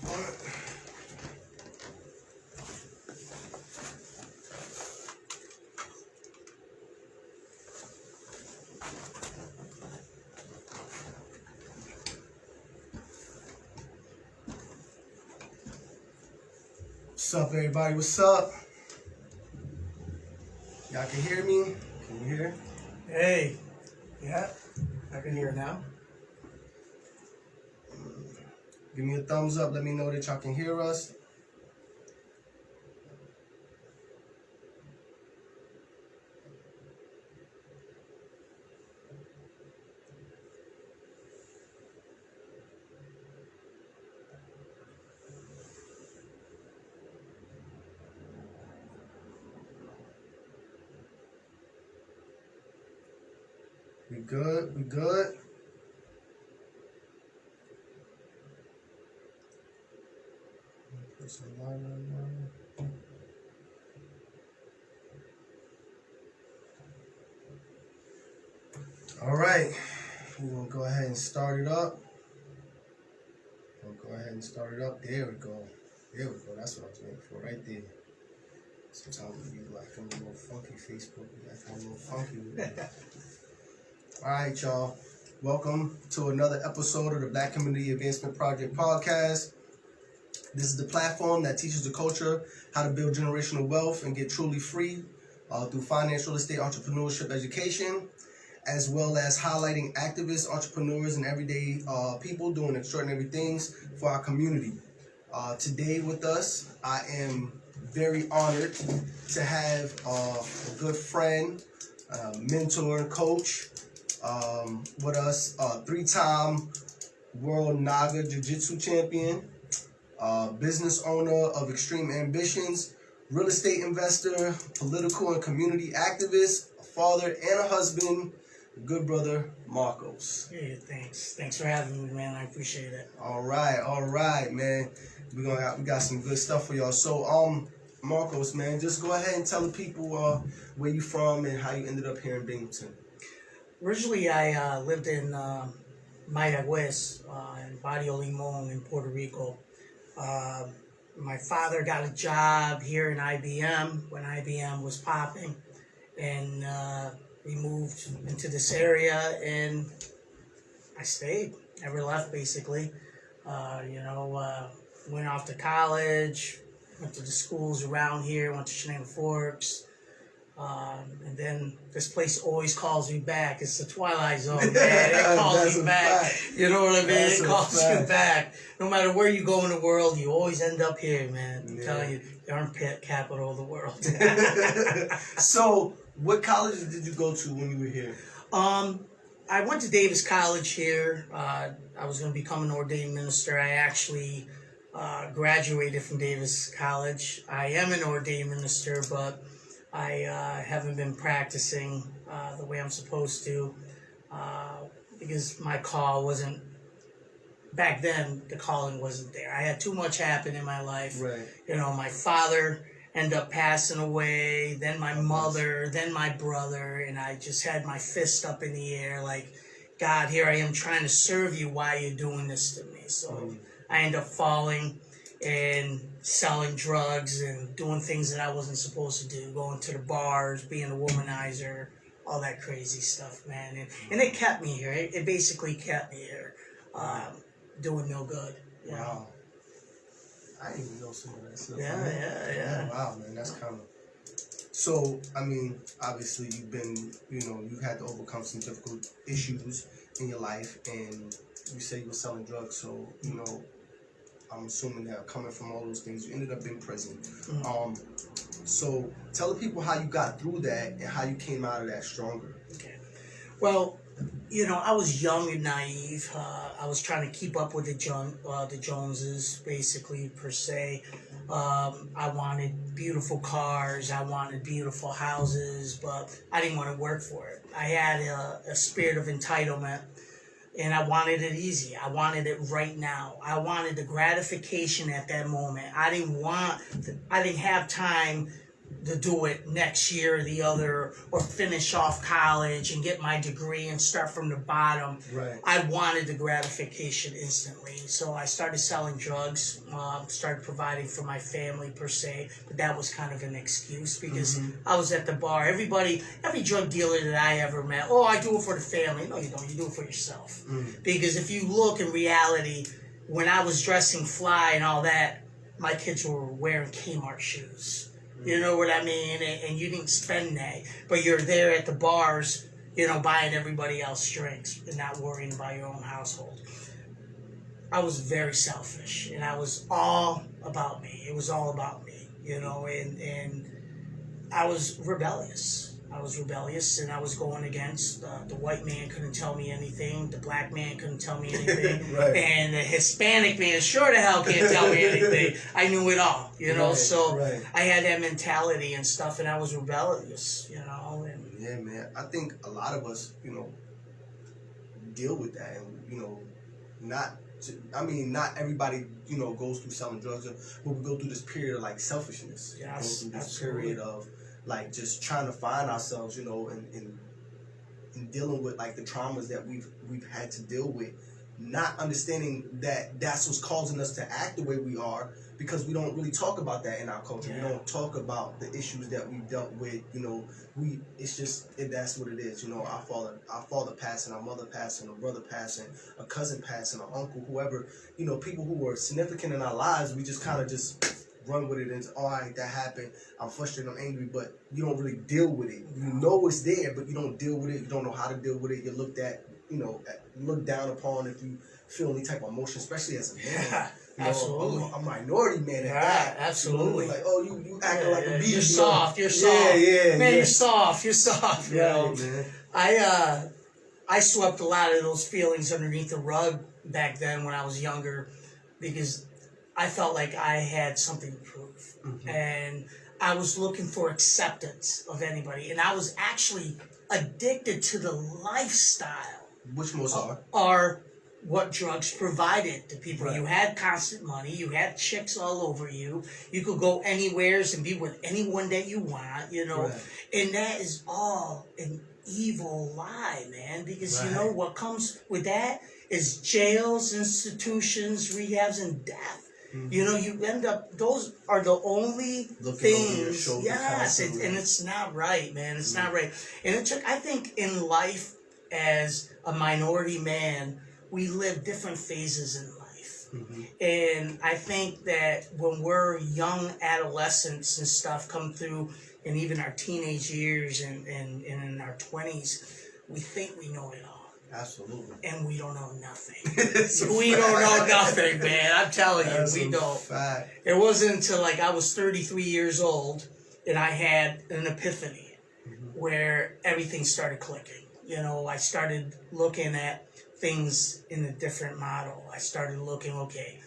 What's up, everybody? What's up? Y'all can hear me? Can you hear? Hey. Yeah, I can hear now. Give me a thumbs up. Let me know that y'all can hear us. We good? We good? All right. We're going to go ahead and start it up. There we go. That's what I was waiting for right there. Sometimes we be like a little funky Facebook. We like a little funky with it. All right, y'all. Welcome to another episode of the Black Community Advancement Project podcast. This is the platform that teaches the culture how to build generational wealth and get truly free through financial estate entrepreneurship education, as well as highlighting activists, entrepreneurs, and everyday people doing extraordinary things for our community. Today with us, I am very honored to have a good friend, mentor, and coach with us, three-time World Naga Jiu-Jitsu champion, business owner of Extreme Ambitions, real estate investor, political and community activist, a father and a husband, good brother, Marcos. Hey, thanks. Thanks for having me, man. I appreciate it. All right, man. We got some good stuff for y'all. So, Marcos, man, just go ahead and tell the people where you from and how you ended up here in Binghamton. Originally, I lived in Mayagüez, in Barrio Limón in Puerto Rico. My father got a job here in IBM when IBM was popping, and we moved into this area, and I stayed. Never left, basically. Went off to college, went to the schools around here, went to Shenango Forks, and then this place always calls me back. It's the Twilight Zone, man. It calls me back. Fact. You know what I mean? It calls you back. No matter where you go in the world, you always end up here, man. I'm telling you, the armpit capital of the world. So, what colleges did you go to when you were here? I went to Davis College here. I was going to become an ordained minister. I actually graduated from Davis College. I am an ordained minister, but I haven't been practicing the way I'm supposed to because my call wasn't, back then, the calling wasn't there. I had too much happen in my life. Right. You know, my father ended up passing away, then my mother, then my brother, and I just had my fist up in the air like, God, here I am trying to serve you. Why are you doing this to me? So I ended up falling and selling drugs and doing things that I wasn't supposed to do, going to the bars, being a womanizer, all that crazy stuff, man. And it kept me here. It basically kept me here, doing no good. Wow. I didn't even know some of that stuff. Yeah. Wow, man, that's kind of... So, I mean, obviously you've been, you had to overcome some difficult issues in your life, and you say you were selling drugs, so, I'm assuming that coming from all those things, you ended up in prison. So tell the people how you got through that and how you came out of that stronger. Okay. Well, I was young and naive. I was trying to keep up with the Joneses, basically, per se. I wanted beautiful cars. I wanted beautiful houses, but I didn't want to work for it. I had a spirit of entitlement. And I wanted it easy. I wanted it right now. I wanted the gratification at that moment. I didn't have time to do it next year or the other, or finish off college and get my degree and start from the bottom. Right. I wanted the gratification instantly. So I started selling drugs, started providing for my family per se, but that was kind of an excuse because I was at the bar. Every drug dealer that I ever met, oh, I do it for the family. No, you don't. You do it for yourself. Because if you look in reality, when I was dressing fly and all that, my kids were wearing Kmart shoes. You know what I mean? And you didn't spend that. But you're there at the bars, buying everybody else drinks and not worrying about your own household. I was very selfish, and I was all about me. It was all about me, and I was rebellious. And I was going against the white man couldn't tell me anything, the black man couldn't tell me anything, right. And the Hispanic man sure the hell can't tell me anything. I knew it all, Right, so right. I had that mentality and stuff, and I was rebellious, and yeah, man. I think a lot of us, deal with that, and not everybody, goes through selling drugs, but we go through this period of like selfishness. Yes, we go through this absolutely. period of like just trying to find ourselves, in dealing with like the traumas that we've had to deal with, not understanding that that's what's causing us to act the way we are, because we don't really talk about that in our culture. Yeah. We don't talk about the issues that we've dealt with. That's what it is. Our father passing, our mother passing, a brother passing, a cousin passing, an uncle, whoever. People who were significant in our lives. We just kind of just run with it and say, all right, that happened. I'm frustrated, I'm angry, but you don't really deal with it. You know it's there, but you don't deal with it. You don't know how to deal with it. You're looked at, looked down upon if you feel any type of emotion, especially as a man. Yeah, absolutely. A minority man at that. Absolutely. Like, oh, you acting like a bee. You're soft. You're soft. Yeah. Man, you're soft. You're soft. Man. I swept a lot of those feelings underneath the rug back then when I was younger, because I felt like I had something to prove. And I was looking for acceptance of anybody. And I was actually addicted to the lifestyle. Which most are what drugs provided to people. Right. You had constant money. You had chicks all over you. You could go anywheres and be with anyone that you want, Right. And that is all an evil lie, man, because Right. what comes with that is jails, institutions, rehabs, and death. You end up, those are the only Looking over your things. shoulder Yes, constantly. and it's not right, man. It's not right. And I think in life, as a minority man, we live different phases in life. And I think that when we're young adolescents and stuff come through, and even our teenage years and in our 20s, we think we know it all. Absolutely. And we don't know nothing. We don't know nothing, man. I'm telling you, we don't. Fact. It wasn't until like I was 33 years old and I had an epiphany where everything started clicking. I started looking at things in a different model. I started looking, okay,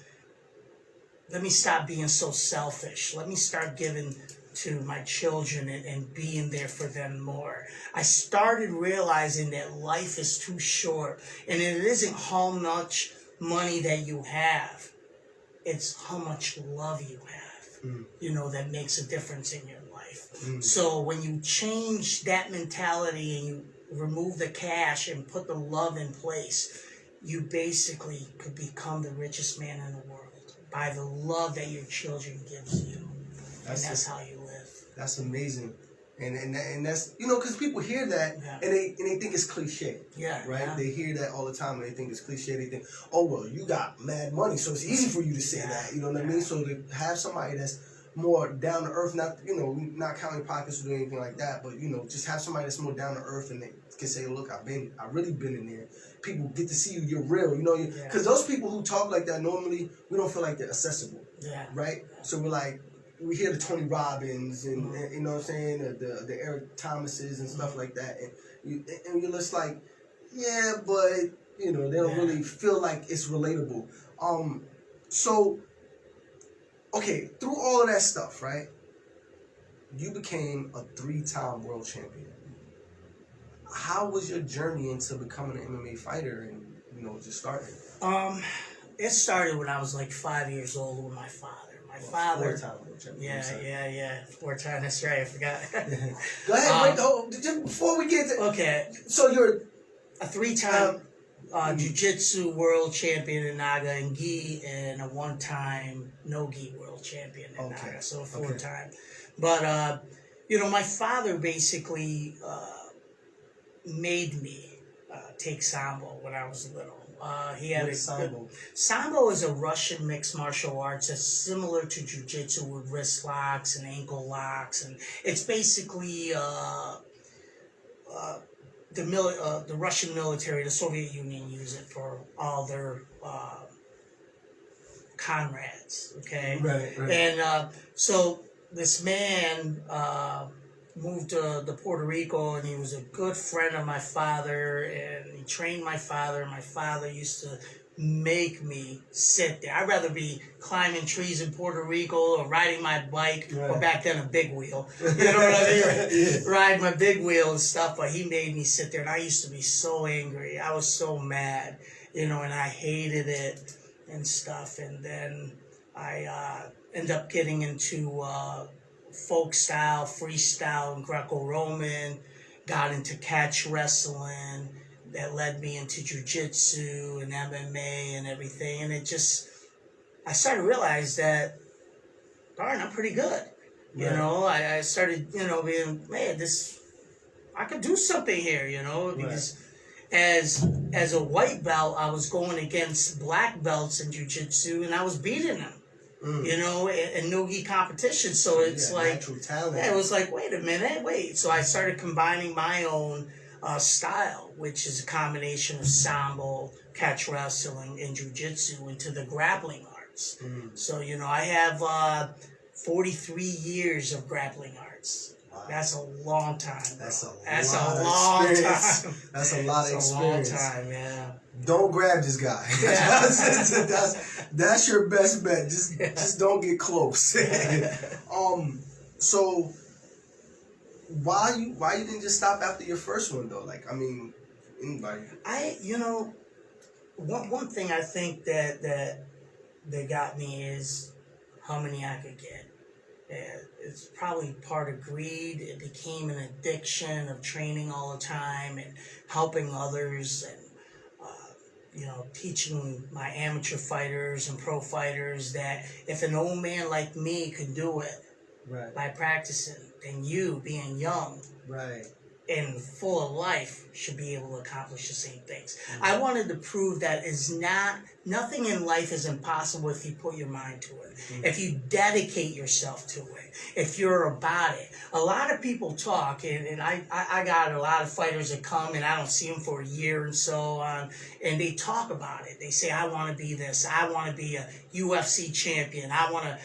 let me stop being so selfish. Let me start giving to my children and being there for them more. I started realizing that life is too short, and it isn't how much money that you have, it's how much love you have, that makes a difference in your life. So when you change that mentality and you remove the cash and put the love in place, you basically could become the richest man in the world by the love that your children gives you. That's how you live. That's amazing. And that's, because people hear that and they think it's cliche. Yeah. Right? Yeah. They hear that all the time and they think it's cliche. They think, oh, well, you got mad money, so it's easy for you to say that. You know what I mean? So to have somebody that's more down to earth, not counting pockets or doing anything like that, but, just have somebody that's more down to earth and they can say, look, I've really been in there. People get to see you, you're real, because those people who talk like that, normally, we don't feel like they're accessible. Yeah. Right? So we're like, we hear the Tony Robbins and, and you know what I'm saying, the Eric Thomases and stuff like that, and you're just like, yeah, but they don't really feel like it's relatable. So, okay, through all of that stuff, right? You became a 3-time world champion. How was your journey into becoming an MMA fighter and just starting? It started when I was like 5 years old with my father. my father. 4-time world champion. Yeah. 4-time. That's right. I forgot. Go ahead. Just before we get to so you're a 3-time jiu-jitsu world champion in Naga and gi, and a 1-time no-gi world champion in Naga. So 4-time. But my father basically made me take Sambo when I was little. He had Sambo. Sambo is a Russian mixed martial arts that's similar to jiu-jitsu with wrist locks and ankle locks, and it's basically the Russian military, the Soviet Union, use it for all their comrades. Okay, right. And so this man moved to Puerto Rico, and he was a good friend of my father, and he trained my father. My father used to make me sit there. I'd rather be climbing trees in Puerto Rico or riding my bike, or back then a big wheel. You know what I mean? Ride my big wheel and stuff, but he made me sit there, and I used to be so angry. I was so mad, and I hated it and stuff. And then I ended up getting into folk style, freestyle, and Greco-Roman, got into catch wrestling, that led me into jiu-jitsu and MMA and everything, and I started to realize that, darn, I'm pretty good. I started, being, man, I could do something here, because as a white belt, I was going against black belts in jiu-jitsu, and I was beating them. In no-gi competition. So it's like, natural talent. It was like, wait a minute, So I started combining my own style, which is a combination of Sambo, catch wrestling, and jiu-jitsu into the grappling arts. So, I have 43 years of grappling arts. Wow. That's a long time. Bro. That's a long time. That's a lot of experience. That's a long time, yeah. Don't grab this guy. That's your best bet. Just don't get close. So why you didn't just stop after your first one though? Like, I mean, anybody. One thing I think that got me is how many I could get. It's probably part of greed. It became an addiction of training all the time and helping others, and teaching my amateur fighters and pro fighters that if an old man like me could do it by practicing, then you, being young and full of life, should be able to accomplish the same things. I wanted to prove that nothing in life is impossible if you put your mind to it, if you dedicate yourself to it, if you're about it. A lot of people talk, and I got a lot of fighters that come, and I don't see them for a year and so on, and they talk about it. They say, I want to be this, I want to be a UFC champion, I want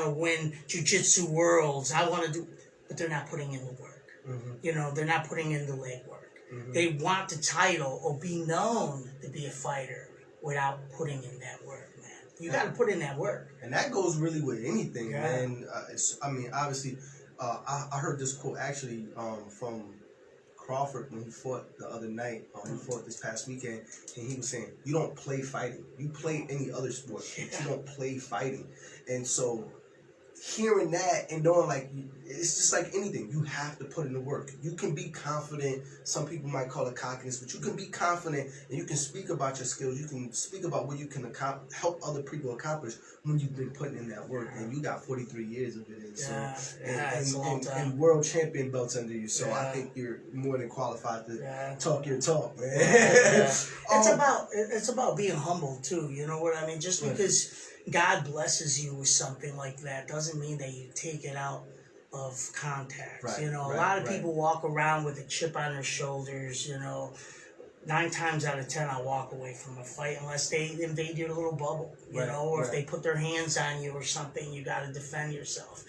to win jiu-jitsu worlds, but they're not putting in the work. They're not putting in the legwork. They want the title or be known to be a fighter without putting in that work, man. You got to put in that work. And that goes really with anything, man. Obviously, I heard this quote actually from Crawford when he fought the other night. He fought this past weekend, and he was saying, you don't play fighting. You play any other sport, but you don't play fighting. And so hearing that and knowing, like, it's just like anything, you have to put in the work. You can be confident. Some people might call it cockiness, but you can be confident and you can speak about your skills. You can speak about what you can help other people accomplish when you've been putting in that work. And you got 43 years of it. And world champion belts under you. So I think you're more than qualified to talk your talk, man. It's about being humble too. You know what I mean? Just because God blesses you with something like that doesn't mean that you take it out of context. A lot of people walk around with a chip on their shoulders. 9 times out of 10, I walk away from a fight unless they invade your little bubble. Or if they put their hands on you or something, you got to defend yourself.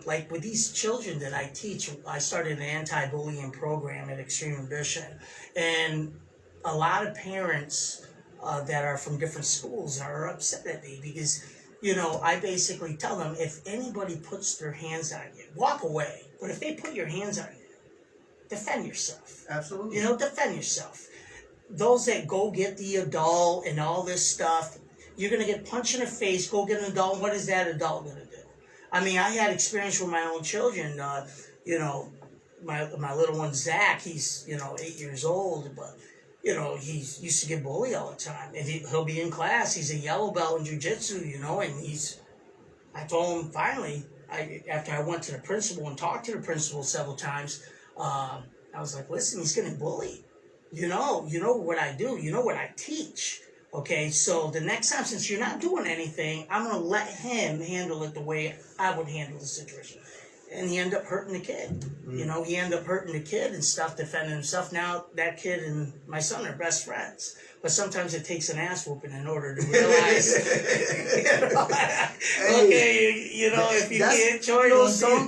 Like with these children that I teach, I started an anti-bullying program at Extreme Ambition, and a lot of parents that are from different schools are upset at me because, I basically tell them, if anybody puts their hands on you, walk away. But if they put your hands on you, defend yourself. Absolutely. Defend yourself. Those that go get the adult and all this stuff, You're going to get punched in the face, go get an adult, and what is that adult going to do? I mean, I had experience with my own children. You know, my little one, Zach, he's, 8 years old, but, he used to get bullied all the time. And he'll be in class, he's a yellow belt in jiu-jitsu, and I told him finally, after I went to the principal and talked to the principal several times, I was like, listen, he's getting bullied. You know what I do. You know what I teach. Okay, so the next time, since you're not doing anything, I'm going to let him handle it the way I would handle the situation. And he ended up hurting the kid. He ended up hurting the kid and stuff, defending himself. Now that kid and my son are best friends. But sometimes it takes an ass whooping in order to realize, if you can't join them.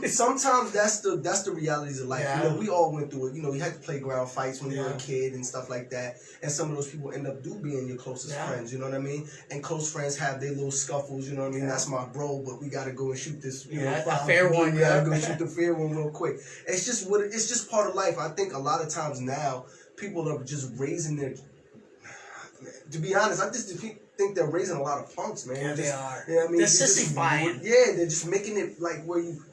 Sometimes that's the realities of life. Yeah. We all went through it. You had to playground fights when you were a kid and stuff like that. And some of those people end up being your closest friends. You know what I mean? And close friends have their little scuffles. You know what I mean? That's my bro, but we got to go and shoot this. A fair one. We got to go shoot the fair one real quick. It's just part of life. I think a lot of times now people are just raising their. To be honest, I just think they're raising a lot of punks, man. Yeah, they are. You know what I mean? They're sissifying. They're just making it like where you,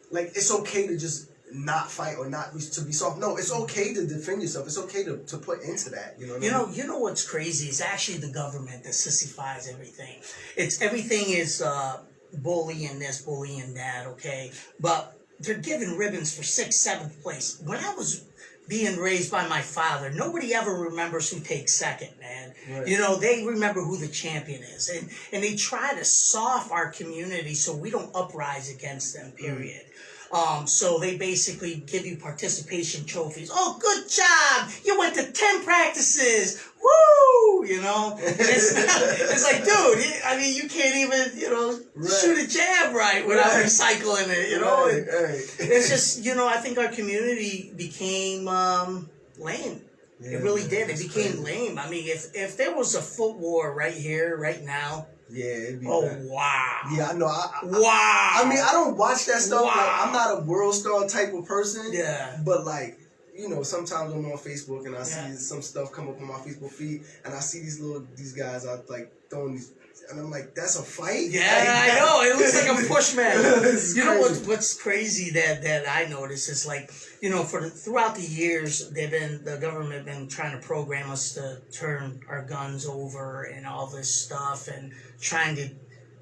like it's okay to just not fight or not to be soft. No, it's okay to defend yourself. It's okay to put into that. You know. You know what's crazy? It's actually the government that sissifies everything. Everything is bullying this, bullying that. Okay, but they're giving ribbons for 6th, 7th place. When I was being raised by my father, nobody ever remembers who takes second, man. Right. They remember who the champion is. And they try to soft our community so we don't uprise against them, period. So they basically give you participation trophies. Oh, good job! You went to 10 practices! Woo! It's like, dude, I mean, you can't even, shoot a jab right without recycling it, Right. It's just, I think our community became lame. Yeah, it really did. It became crazy. Lame. I mean, if there was a foot war right here, right now, it'd be bad. Wow. Yeah, I know. Wow. I mean, I don't watch that stuff. Wow. Like, I'm not a world star type of person. Yeah. But like, sometimes I'm on Facebook and I see some stuff come up on my Facebook feed, and I see these guys out like throwing these, and I'm like, that's a fight. Yeah, I know. It looks like a push match. You know what's crazy that I noticed is like, throughout the years, the government been trying to program us to turn our guns over and all this stuff, and trying to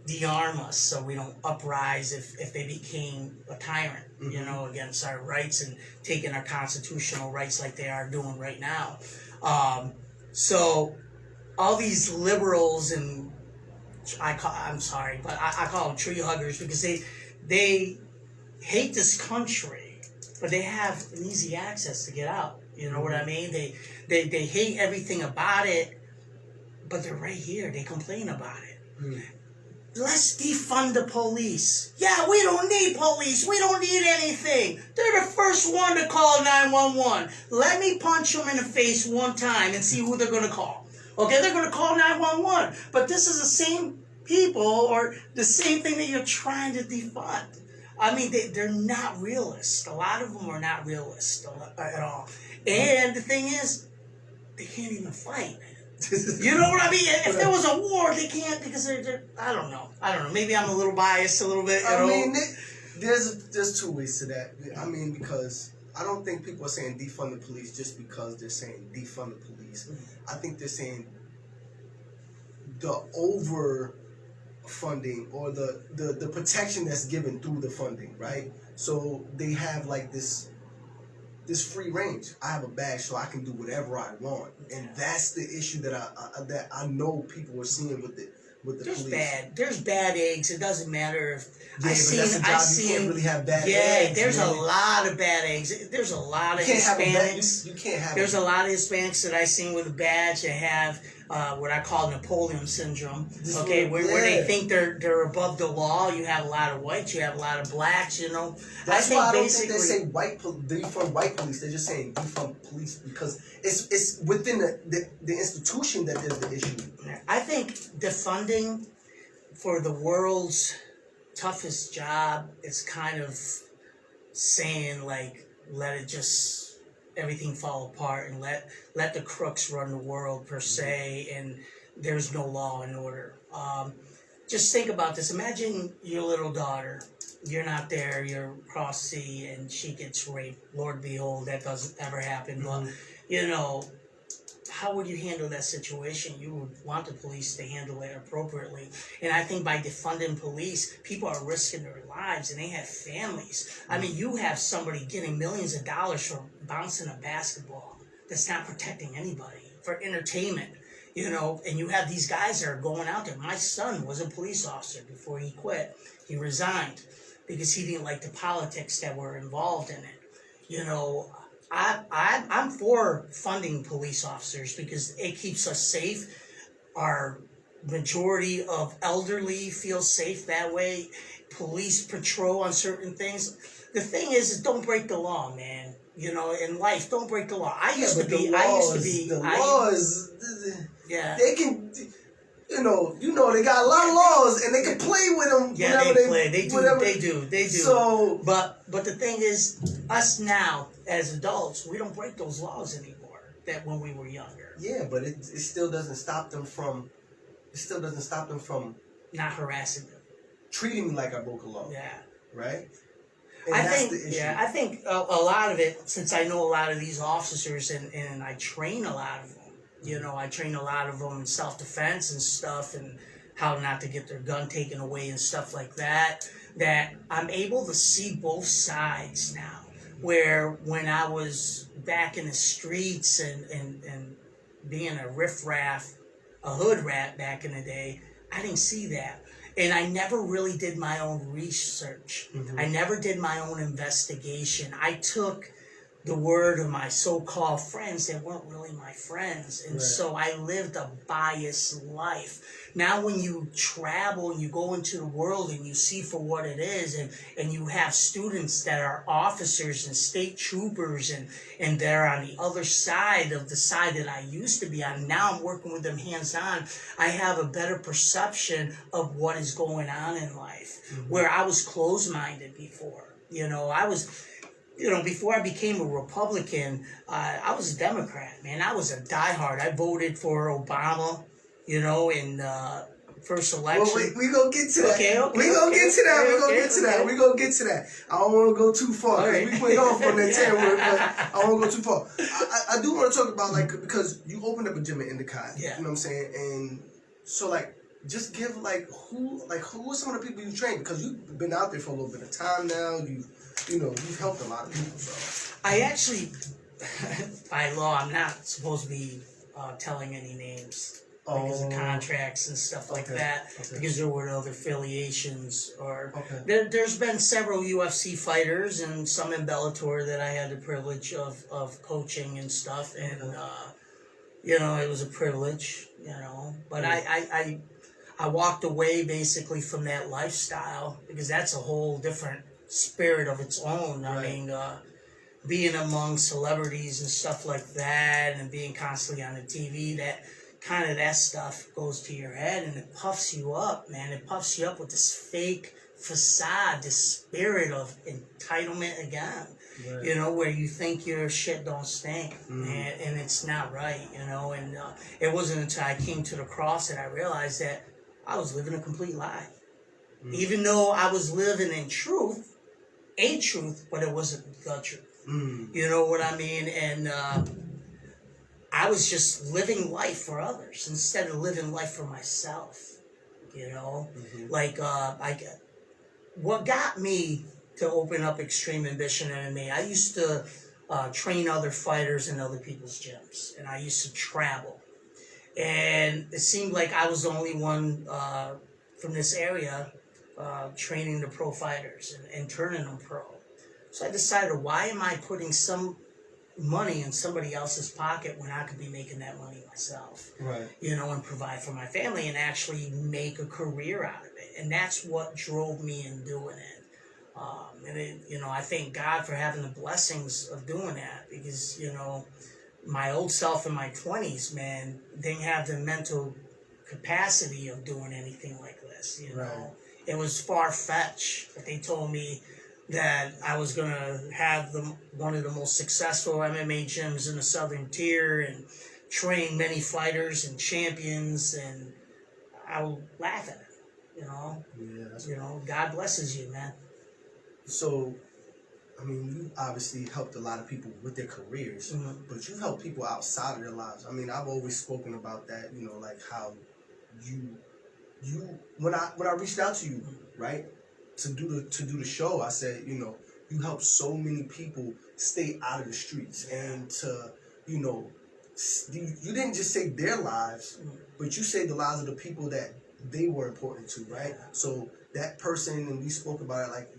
de-arm us so we don't uprise if they became a tyrant, against our rights and taking our constitutional rights like they are doing right now. So all these liberals and I'm sorry, but I call them tree huggers because they hate this country, but they have an easy access to get out. You know what I mean? They hate everything about it, but they're right here. They complain about it. Let's defund the police. Yeah, we don't need police. We don't need anything. They're the first one to call 911. Let me punch them in the face one time and see who they're going to call. Okay, they're going to call 911. But this is the same people or the same thing that you're trying to defund. I mean, they're not realists. A lot of them are not realists at all. And the thing is, they can't even fight. You know what I mean? If there was a war, they can't because they're I don't know. Maybe I'm a little biased a little bit. I mean, there's two ways to that. I mean, because I don't think people are saying defund the police just because they're saying defund the police. I think they're saying the over funding or the protection that's given through the funding, right? So they have like this free range. I have a badge, so I can do whatever I want, and that's the issue that I know people are seeing with the police. There's bad eggs. It doesn't matter if you can't really have bad eggs. Yeah, there's a lot of bad eggs. There's a lot of Hispanics. You can't have. There's a lot of Hispanics that I seen with a badge that have what I call Napoleon syndrome. Where they think they're above the law. You have a lot of whites. You have a lot of blacks. That's why I don't think they say defund white police. They're just saying defund police because it's within the institution that there's the issue. I think defunding for the world's toughest job is kind of saying like let everything fall apart and let the crooks run the world per se, and there's no law and order. Just think about this. Imagine your little daughter. You're not there. You're across sea, and she gets raped. Lord behold, that doesn't ever happen. But you know, how would you handle that situation? You would want the police to handle it appropriately. And I think by defunding police, people are risking their lives, and they have families. I mean, you have somebody getting millions of dollars for bouncing a basketball that's not protecting anybody, for entertainment, you know, and you have these guys that are going out there. My son was a police officer before he quit. He resigned because he didn't like the politics that were involved in it. You know, I'm for funding police officers because it keeps us safe. Our majority of elderly feel safe that way. Police patrol on certain things. The thing is don't break the law, man. You know, in life, don't break the law. I used to be. The laws. Yeah. They can. You know, they got a lot of laws, and they can play with them. Yeah, they play. They do. So, but the thing is, us now as adults, we don't break those laws anymore. That when we were younger. Yeah, but it still doesn't stop them from. It still doesn't stop them from not harassing them, treating me like I broke a law. Yeah. Right. And I that's think. the issue. Yeah, I think a lot of it, since I know a lot of these officers and I train a lot of them. You know, I train a lot of them in self-defense and stuff and how not to get their gun taken away and stuff like that, that I'm able to see both sides now. Where when I was back in the streets and being a riffraff, a hood rat back in the day, I didn't see that. And I never really did my own research. I never did my own investigation. I took the word of my so-called friends that weren't really my friends. And so I lived a biased life. Now when you travel and you go into the world and you see for what it is, and you have students that are officers and state troopers and they're on the other side of the side that I used to be on. Now I'm working with them hands-on. I have a better perception of what is going on in life. Where I was closed-minded before. You know, before I became a Republican, I was a Democrat, man. I was a diehard. I voted for Obama, you know, in first election. Well, we gonna get to that. Okay. We gonna get to that. I don't want to go too far because we went off on that tangent, but I don't want to go too far. I do want to talk about because you opened up a gym in Endicott. Yeah. You know what I'm saying? And so just give who are some of the people you trained, because you've been out there for a little bit of time now. You've helped a lot of people. So I actually, by law, I'm not supposed to be telling any names because of contracts and stuff like that. Because there were other affiliations, or there's been several UFC fighters and some in Bellator that I had the privilege of coaching and stuff, and it was a privilege, But I walked away basically from that lifestyle because that's a whole different spirit of its own. I mean, being among celebrities and stuff like that, and being constantly on the TV, that stuff goes to your head and it puffs you up, man. It puffs you up with this fake facade, this spirit of entitlement again. Where you think your shit don't stink, and it's not right, and it wasn't until I came to the cross that I realized that I was living a complete lie. Even though I was living in truth, but it wasn't the truth. You know what I mean? And I was just living life for others instead of living life for myself. What got me to open up Extreme Ambition MMA, I used to train other fighters in other people's gyms, and I used to travel. And it seemed like I was the only one from this area training the pro fighters and turning them pro. So I decided, why am I putting some money in somebody else's pocket when I could be making that money myself? And provide for my family and actually make a career out of it. And that's what drove me in doing it. I thank God for having the blessings of doing that, because, my old self in my 20s, man, didn't have the mental capacity of doing anything like this, It was far-fetched, but they told me that I was going to have one of the most successful MMA gyms in the Southern Tier, and train many fighters and champions, and I will laugh at it. God blesses you, man. So, I mean, you obviously helped a lot of people with their careers, but you helped people outside of their lives. I mean, I've always spoken about that, like how you when I reached out to you, right, to do the show, I said, you helped so many people stay out of the streets, and to, you didn't just save their lives, but you saved the lives of the people that they were important to, right? So that person, and we spoke about it, like,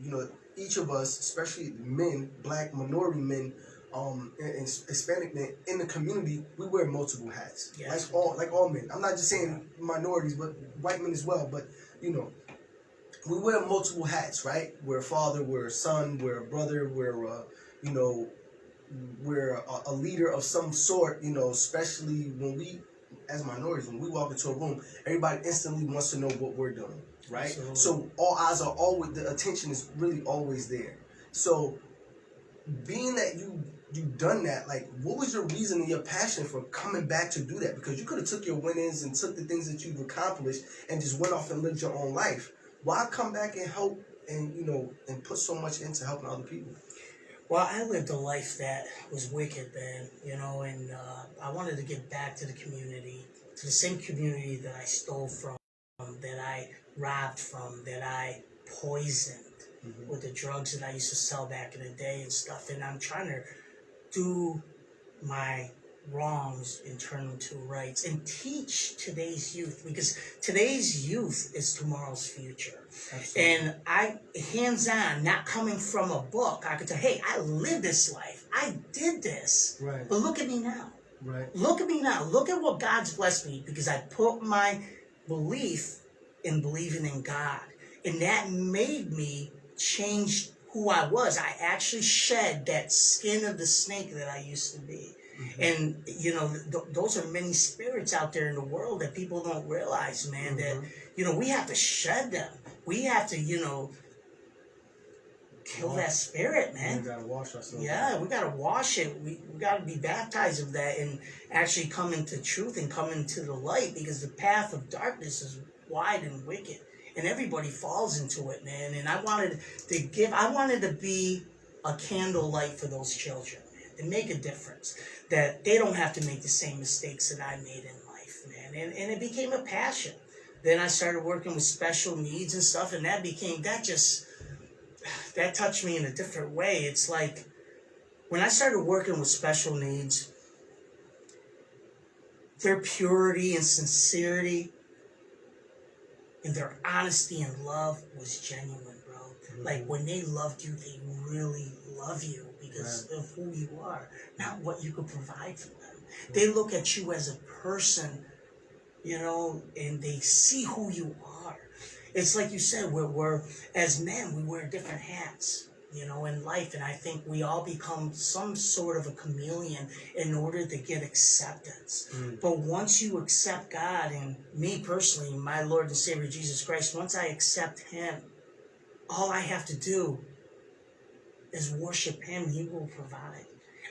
each of us, especially men, black minority men, and Hispanic men in the community, we wear multiple hats. Yes. Like all men. I'm not just saying minorities, but white men as well. But we wear multiple hats, right? We're a father, we're a son, we're a brother, we're a leader of some sort. Especially when we, as minorities, when we walk into a room, everybody instantly wants to know what we're doing, right? Absolutely. So all eyes are always, the attention is really always there. So being that you've done that, like, what was your reason and your passion for coming back to do that? Because you could have took your winnings and took the things that you've accomplished and just went off and lived your own life. Why come back and help and and put so much into helping other people? Well, I lived a life that was wicked, man, and I wanted to give back to the community, to the same community that I stole from, that I robbed from, that I poisoned with the drugs that I used to sell back in the day and stuff. And I'm trying to do my wrongs and turn them to rights and teach today's youth, because today's youth is tomorrow's future. Absolutely. And I, hands-on, not coming from a book, I could tell, hey, I lived this life. I did this. Right. But look at me now. Right. Look at me now. Look at what God's blessed me, because I put my belief in believing in God. And that made me change who I was. I actually shed that skin of the snake that I used to be. And, those are many spirits out there in the world that people don't realize, man, that, we have to shed them. We have to, kill that spirit, man. We got to wash ourselves. Yeah, we got to wash it. We got to be baptized of that and actually come into truth and come into the light, because the path of darkness is wide and wicked. And everybody falls into it, man. And I wanted to be a candlelight for those children, man, to make a difference, that they don't have to make the same mistakes that I made in life, man. And it became a passion. Then I started working with special needs and stuff, and that touched me in a different way. It's like, when I started working with special needs, their purity and sincerity and their honesty and love was genuine, bro. Like, when they loved you, they really love you because of who you are, not what you could provide for them. They look at you as a person, and they see who you are. It's like you said, we're as men, we wear different hats, in life. And I think we all become some sort of a chameleon in order to get acceptance. But once you accept God, and me personally, my Lord and Savior Jesus Christ, once I accept Him, all I have to do is worship Him. He will provide.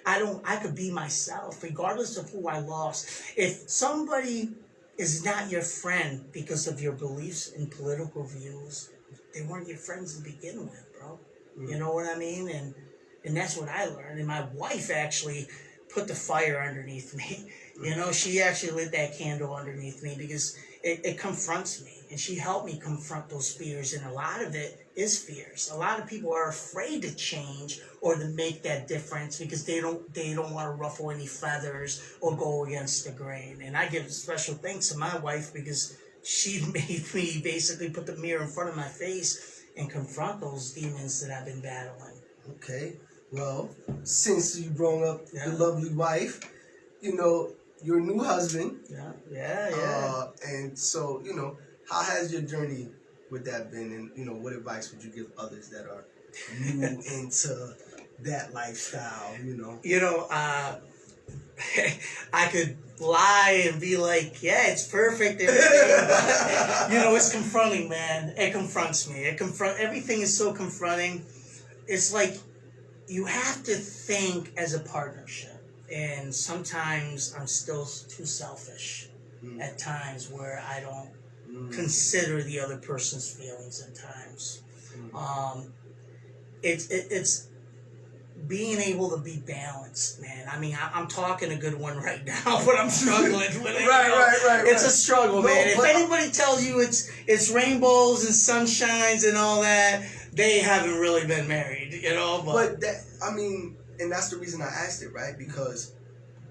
I could be myself, regardless of who I lost. If somebody is not your friend because of your beliefs and political views, they weren't your friends to begin with, bro. You know what I mean? And that's what I learned. And my wife actually put the fire underneath me. She actually lit that candle underneath me, because it confronts me. And she helped me confront those fears. And a lot of it is fears. A lot of people are afraid to change or to make that difference because they don't want to ruffle any feathers or go against the grain. And I give special thanks to my wife, because she made me basically put the mirror in front of my face and confront those demons that I've been battling. Okay. Well, since you brought up your lovely wife, your new husband. Yeah. And so, how has your journey with that been? And, what advice would you give others that are new into that lifestyle, I could lie and be like, yeah, it's perfect. It's confronting, man. It confronts me. Everything is so confronting. It's like, you have to think as a partnership. And sometimes I'm still too selfish at times where I don't consider the other person's feelings at times. It's being able to be balanced, man. I mean, I'm talking a good one right now, but I'm struggling with it. Right. It's a struggle, man. If anybody tells you it's rainbows and sunshines and all that, they haven't really been married, you know. But that, I mean, and that's the reason I asked it, right? Because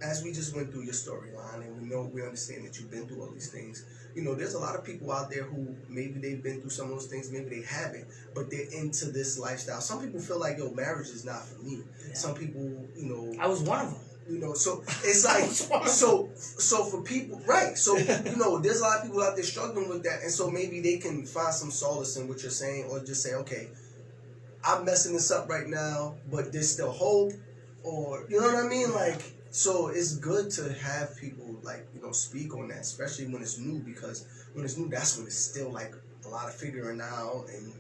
as we just went through your storyline, and we understand that you've been through all these things. You know, there's a lot of people out there who maybe they've been through some of those things, maybe they haven't, but they're into this lifestyle. Some people feel like, yo, marriage is not for me. Yeah. Some people, you know, I was one of them. You know, so it's like, so for people, right? So, you know, there's a lot of people out there struggling with that, and so maybe they can find some solace in what you're saying, or just say, okay, I'm messing this up right now, but there's still hope, or, you know what I mean? Like, so it's good to have people, like, you know, speak on that, especially when it's new, because when it's new, that's when it's still, like, a lot of figuring out, and,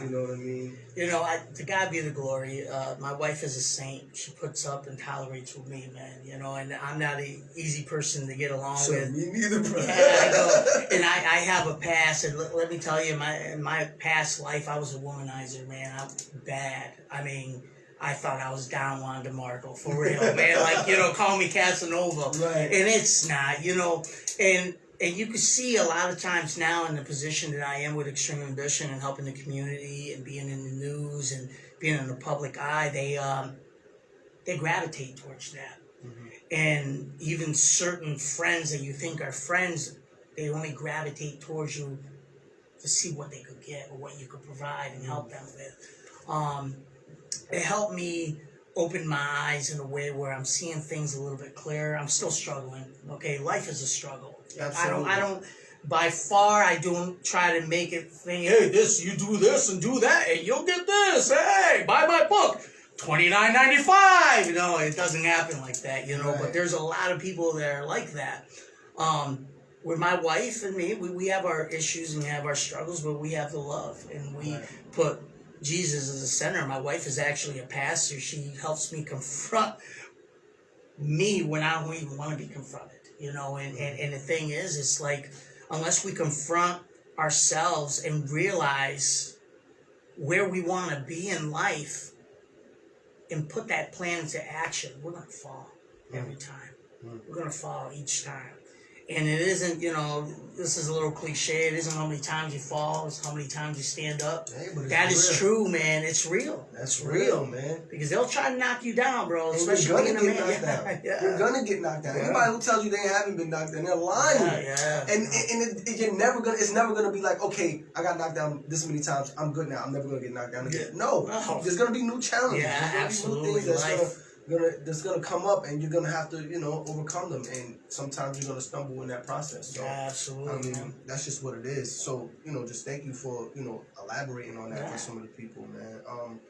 you know what I mean? You know, to God be the glory. My wife is a saint. She puts up and tolerates with me, man, you know, and I'm not an easy person to get along with. Me neither, bro. Yeah, I know. And I have a past, and let me tell you, in my past life, I was a womanizer, man. I'm bad. I mean, I thought I was Don Juan DeMarco, for real, man. Like, you know, call me Casanova. Right. And it's not, you know. And you can see a lot of times now in the position that I am with Extreme Ambition and helping the community and being in the news and being in the public eye, they gravitate towards that. Mm-hmm. And even certain friends that you think are friends, they only gravitate towards you to see what they could get or what you could provide and help them with. It helped me open my eyes in a way where I'm seeing things a little bit clearer. I'm still struggling. Okay, life is a struggle. Absolutely. I don't. By far, I don't try to make it think, hey, you do this and do that, and you'll get this. Hey, buy my book, $29.95. You know, it doesn't happen like that. You know, right. But there's a lot of people that are like that. With my wife and me, we have our issues and we have our struggles, but we have the love, and we put Jesus is the center. My wife is actually a pastor. She helps me confront me when I don't even want to be confronted, you know, and the thing is, it's like, unless we confront ourselves and realize where we want to be in life and put that plan into action, we're going to fall every time. We're going to fall each time. And it isn't, you know, this is a little cliche. It isn't how many times you fall. It's how many times you stand up. Hey, that is true, man. It's real. That's real, man. Because they'll try to knock you down, bro. And especially you're gonna get knocked down. Yeah. You're gonna get knocked down. Anybody who tells you they haven't been knocked down, they're lying. You're never gonna. It's never gonna be like, okay, I got knocked down this many times. I'm good now. I'm never gonna get knocked down again. No. There's gonna be new challenges. Yeah, absolutely. New things that's gonna come up, and you're gonna have to, you know, overcome them, and sometimes you're gonna stumble in that process. So, absolutely. I mean, that's just what it is. So, you know, just thank you for, you know, elaborating on that for some of the people, man.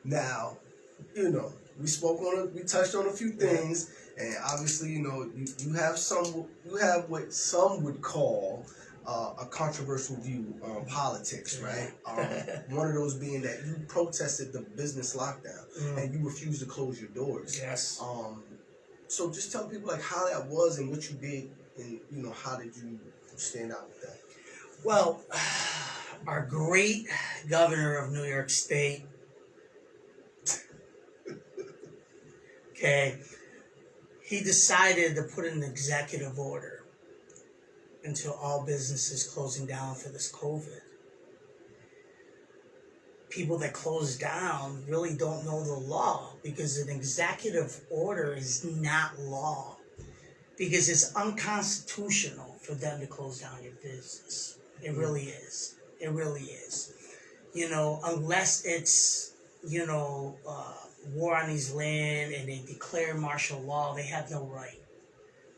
Now, you know, we touched on a few things, and obviously, you know, you have what some would call a controversial view on politics, right? One of those being that you protested the business lockdown and you refused to close your doors. Yes. So just tell people like how that was and what you did, and you know, how did you stand out with that? Well, our great governor of New York State, he decided to put an executive order until all businesses closing down for this COVID. People that close down really don't know the law, because an executive order is not law, because it's unconstitutional for them to close down your business. It really is. It really is. You know, unless it's, you know, war on his land and they declare martial law, they have no right.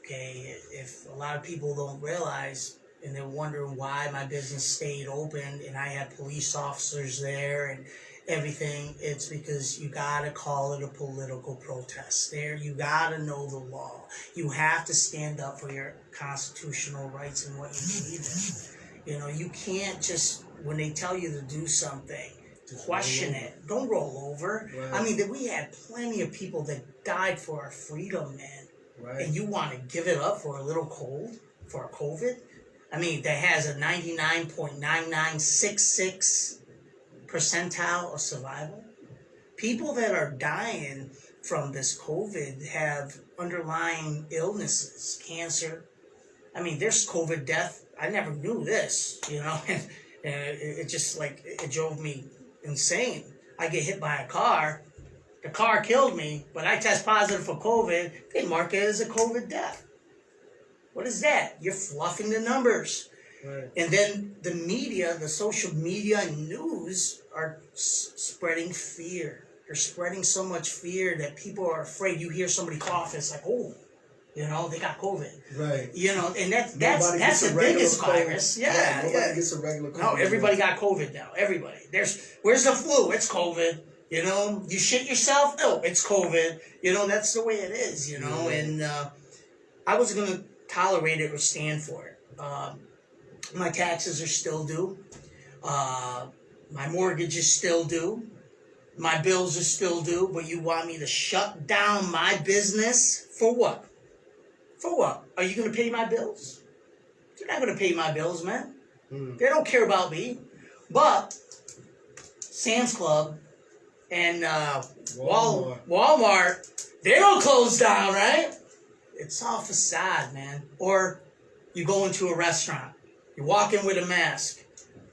Okay, if a lot of people don't realize, and they're wondering why my business stayed open and I had police officers there and everything, it's because you gotta call it a political protest. There, you gotta know the law. You have to stand up for your constitutional rights and what you believe in. You know, you can't just, when they tell you to do something, question it. Don't roll over. Right. I mean, we had plenty of people that died for our freedom, man. Right. And you want to give it up for a little for a COVID? I mean, that has a 99.9966 percentile of survival. People that are dying from this COVID have underlying illnesses, cancer. I mean, there's COVID death. I never knew this, you know, and it just it drove me insane. I get hit by a car. The car killed me, but I test positive for COVID. They mark it as a COVID death. What is that? You're fluffing the numbers. Right. And then the media, the social media and news are spreading fear. They're spreading so much fear that people are afraid. You hear somebody cough, it's like, oh, you know, they got COVID. Right. You know, and that's the biggest virus. Yeah. Nobody gets a regular COVID. No, everybody got COVID now. Everybody. Where's the flu? It's COVID. You know, you shit yourself? Oh, it's COVID. You know, that's the way it is, you know. Yeah. And I wasn't going to tolerate it or stand for it. My taxes are still due. My mortgage is still due. My bills are still due. But you want me to shut down my business? For what? For what? Are you going to pay my bills? You're not going to pay my bills, man. They don't care about me. But Sam's Club and Walmart, they don't close down, right? It's all facade, man. Or you go into a restaurant. You walk in with a mask.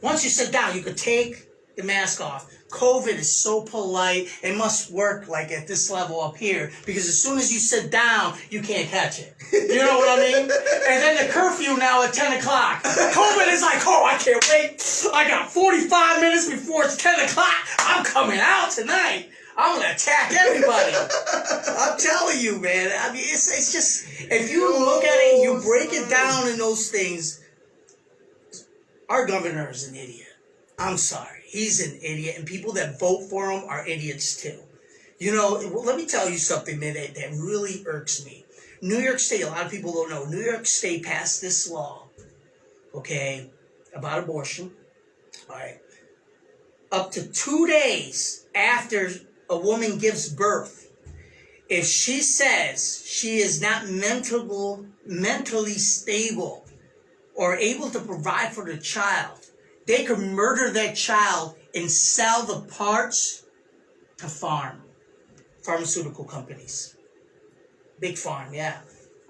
Once you sit down, you could take the mask off. COVID is so polite. It must work like at this level up here, because as soon as you sit down, you can't catch it. You know what I mean? And then the curfew now at 10 o'clock. COVID is like, oh, I can't wait. I got 45 minutes before it's 10 o'clock. I'm coming out tonight. I'm going to attack everybody. I'm telling you, man. I mean, it's just, if you look at it, you break it down in those things. Our governor is an idiot. I'm sorry. He's an idiot, and people that vote for him are idiots too. You know, let me tell you something, man, that really irks me. New York State, a lot of people don't know, New York State passed this law, okay, about abortion, all right, up to 2 days after a woman gives birth. If she says she is not mentally stable or able to provide for the child, they could murder that child and sell the parts to pharmaceutical companies. Big farm, yeah,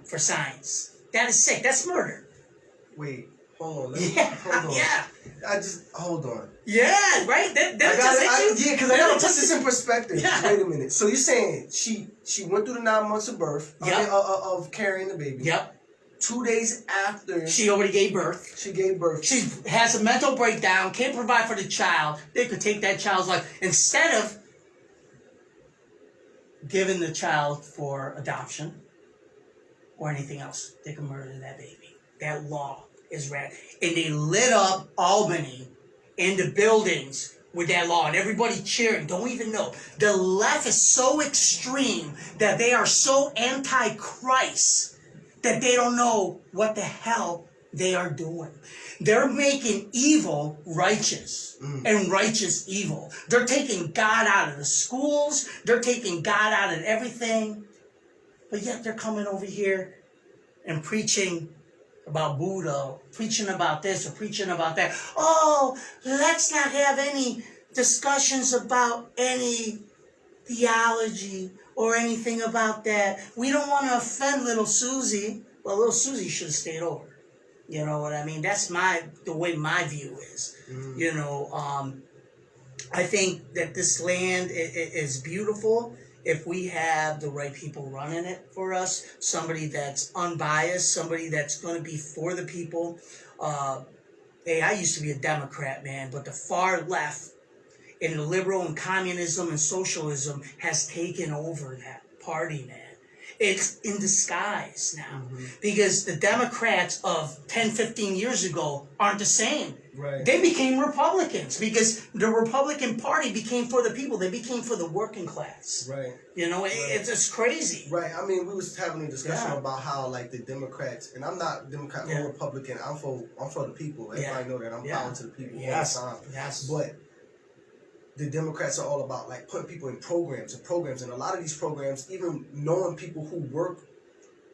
for science. That is sick. That's murder. Wait, hold on. Hold on. Yeah. Hold on. Yeah, right? Because I gotta put this in perspective. Yeah. Wait a minute. So you're saying she went through the 9 months of birth, of carrying the baby. Yep. 2 days after she already gave birth. She gave birth. She has a mental breakdown, can't provide for the child. They could take that child's life. Instead of giving the child for adoption or anything else, they can murder that baby. That law is rad. And they lit up Albany in the buildings with that law, and everybody cheering, don't even know. The left is so extreme that they are so anti-Christ that they don't know what the hell they are doing. They're making evil righteous and righteous evil. They're taking God out of the schools. They're taking God out of everything. But yet they're coming over here and preaching about Buddha, preaching about this or preaching about that. Oh, let's not have any discussions about any theology or anything about that. We don't want to offend little Susie. Well, little Susie should have stayed over. You know what I mean? That's the way my view is. You know, I think that this land is beautiful if we have the right people running it for us. Somebody that's unbiased, somebody that's going to be for the people. Hey, I used to be a Democrat, man, but the far left and the liberal and communism and socialism has taken over that party, man. It's in disguise now. Because the Democrats of 10, 15 years ago aren't the same. Right. They became Republicans because the Republican Party became for the people. They became for the working class. Right. You know, it's crazy. Right. I mean, we was having a discussion about how, like, the Democrats, and I'm not Democrat or Republican. I'm for the people. Everybody know that. I'm power to the people all the time. Yes. But the Democrats are all about like putting people in programs, and a lot of these programs, even knowing people who work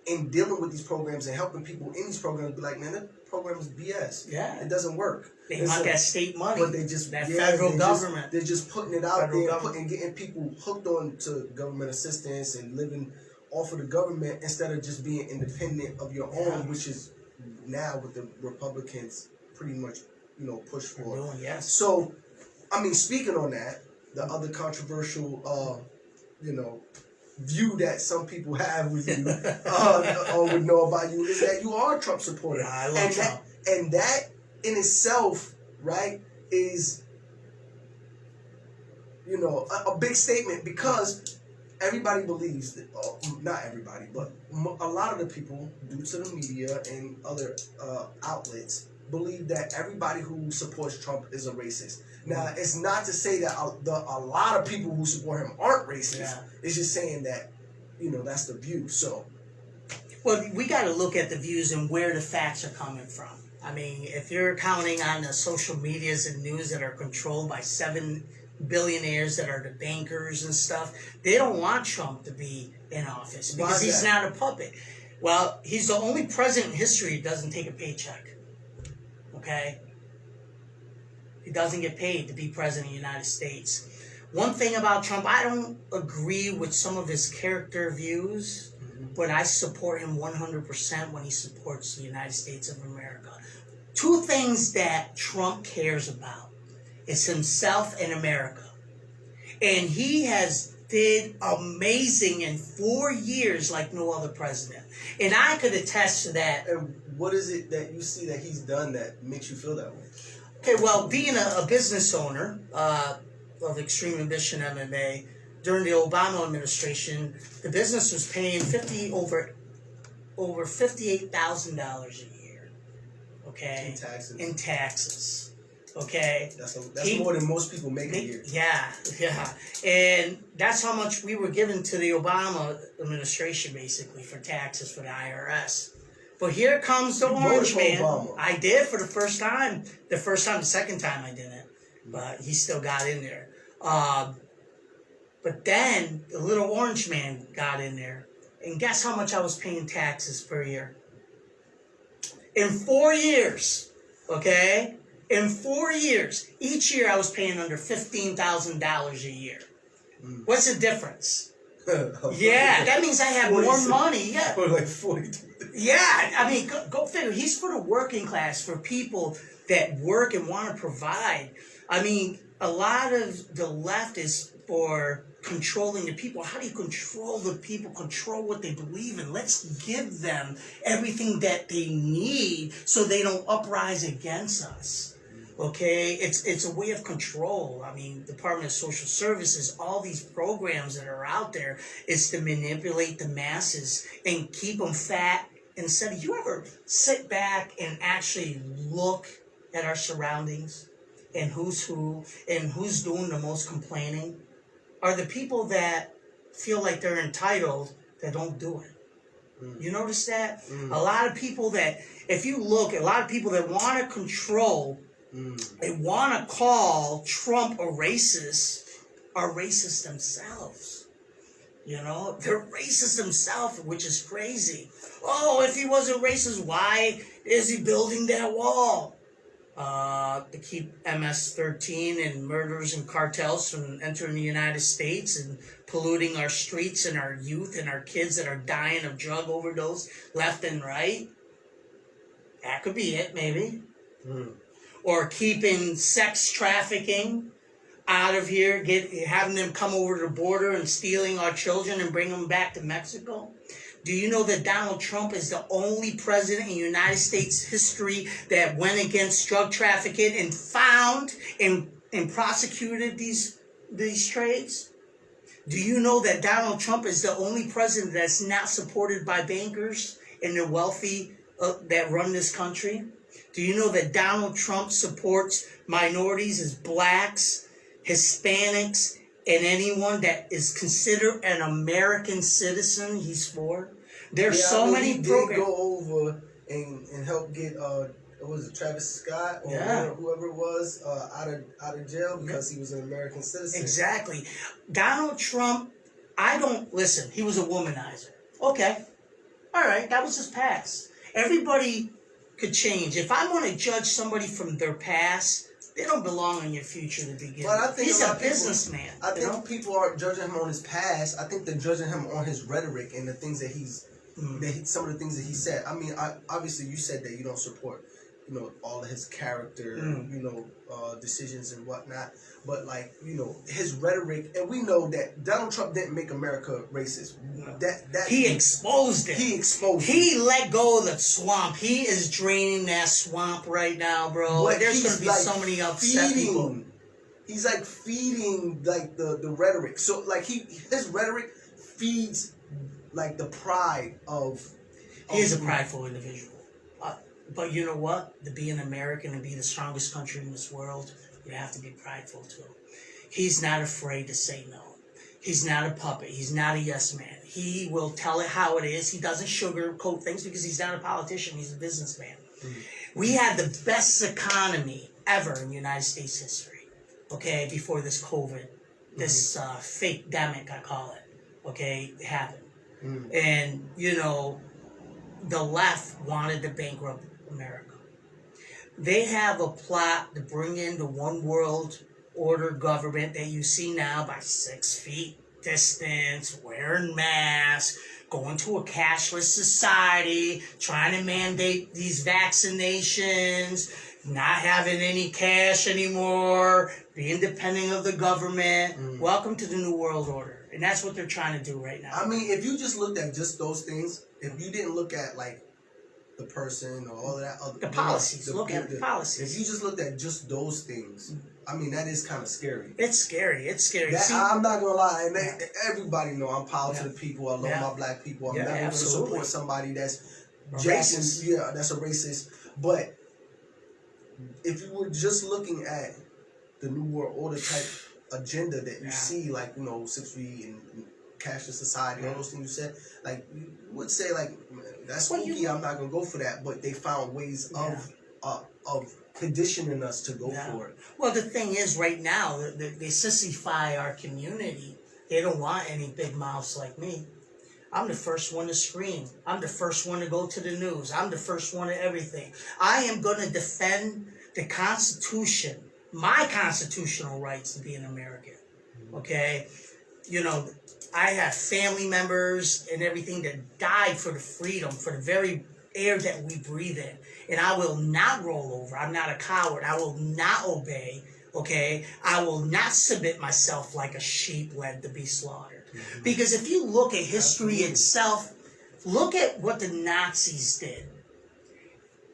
in dealing with these programs and helping people in these programs, be like, man, that program is BS. Yeah, it doesn't work. They want that state money, but they just that federal government. They're just putting it out there, and getting people hooked on to government assistance and living off of the government instead of just being independent of your own, which is now what the Republicans pretty much, push for. Doing, yes. So, I mean, speaking on that, the other controversial, view that some people have with you, or would know about you, is that you are a Trump supporter. Yeah, I love Trump. And that in itself, right, is, a big statement, because everybody believes that, not everybody, but a lot of the people, due to the media and other outlets, believe that everybody who supports Trump is a racist. Now, it's not to say that a lot of people who support him aren't racist. Yeah. It's just saying that, that's the view. So, well, we got to look at the views and where the facts are coming from. I mean, if you're counting on the social medias and news that are controlled by 7 billionaires that are the bankers and stuff, they don't want Trump to be in office because he's not a puppet. Well, he's the only president in history who doesn't take a paycheck. Okay? He doesn't get paid to be president of the United States. One thing about Trump, I don't agree with some of his character views, but I support him 100% when he supports the United States of America. 2 things that Trump cares about is himself and America. And he has did amazing in 4 years like no other president. And I could attest to that. And what is it that you see that he's done that makes you feel that way? Okay, well, being a business owner of Extreme Ambition MMA, during the Obama administration, the business was paying over $58,000 a year. Okay, in taxes. Okay, that's more than most people make a year. Yeah, and that's how much we were given to the Obama administration, basically, for taxes for the IRS. But here comes the orange man. Obama. I did for the first time. The second time I didn't. But he still got in there. But then the little orange man got in there. And guess how much I was paying taxes per year? In 4 years, okay? In 4 years, each year I was paying under $15,000 a year. What's the difference? Yeah, that means I have more money. Yeah, for like 42. Yeah, I mean, go figure. He's for the working class, for people that work and want to provide. I mean, a lot of the left is for controlling the people. How do you control the people? Control what they believe in. Let's give them everything that they need so they don't uprise against us. Okay, it's a way of control. I mean, Department of Social Services, all these programs that are out there is to manipulate the masses and keep them fat. Instead of, you ever sit back and actually look at our surroundings and who's who and who's doing the most complaining? Are the people that feel like they're entitled that don't do it. You notice that? A lot of people that, if you look, a lot of people that want to control, they want to call Trump a racist, are racist themselves. You know, they're racist themselves, which is crazy. Oh, if he wasn't racist, why is he building that wall? To keep MS-13 and murderers and cartels from entering the United States and polluting our streets and our youth and our kids that are dying of drug overdose left and right. That could be it, maybe. Or keeping sex trafficking out of here, having them come over the border and stealing our children and bring them back to Mexico. Do you know that Donald Trump is the only president in United States history that went against drug trafficking and found and prosecuted these trades? Do you know that Donald Trump is the only president that's not supported by bankers and the wealthy that run this country? Do you know that Donald Trump supports minorities as blacks, Hispanics, and anyone that is considered an American citizen? He's for. There's so many programs. He did go over and help get what was it, Travis Scott or whoever it was out of jail because he was an American citizen. Exactly. Donald Trump, listen, he was a womanizer. Okay. All right, that was his past. Everybody could change. If I want to judge somebody from their past, they don't belong in your future to begin with. I think he's a businessman. I think people aren't judging him on his past. I think they're judging him on his rhetoric and the things that some of the things that he said. I mean, obviously you said that you don't support, all of his character, decisions and whatnot. But like, his rhetoric, and we know that Donald Trump didn't make America racist. He exposed it. He let go of the swamp. He is draining that swamp right now, bro. But there's going to be so many upset people. He's like feeding like the rhetoric. So like his rhetoric feeds like the pride of. He is a prideful individual. But you know what? To be an American and be the strongest country in this world, you have to be prideful too. He's not afraid to say no. He's not a puppet. He's not a yes man. He will tell it how it is. He doesn't sugarcoat things because he's not a politician. He's a businessman. Mm-hmm. We had the best economy ever in United States history, okay, before this COVID, this fake-demic, I call it, okay, happened. Mm-hmm. And, the left wanted to bankrupt America. They have a plot to bring in the one world order government that you see now by 6 feet distance, wearing masks, going to a cashless society, trying to mandate these vaccinations, not having any cash anymore, being dependent of the government. Welcome to the New World Order. And that's what they're trying to do right now. I mean, if you just looked at just those things, if you didn't look at like the person or all of that other the policies, look at the policies. If you just looked at just those things, I mean, that is kind of scary. It's scary. It's scary. I'm not gonna lie, and everybody know I'm proud to the people. I love my black people. I'm never gonna support somebody that's racist. Yeah, that's a racist. But if you were just looking at the New World Order type agenda that you see, like 6 feet and cashless society, all those things you said, like you would say, like that's spooky. I'm not gonna go for that. But they found ways of conditioning us to go for it. Well, the thing is, right now, they sissify our community. They don't want any big mouths like me. I'm the first one to scream. I'm the first one to go to the news. I'm the first one to everything. I am going to defend the Constitution, my constitutional rights to be an American. Okay? I have family members and everything that died for the freedom, for the very air that we breathe in. And I will not roll over. I'm not a coward. I will not obey. Okay? I will not submit myself like a sheep led to be slaughtered. Mm-hmm. Because if you look at history itself, look at what the Nazis did.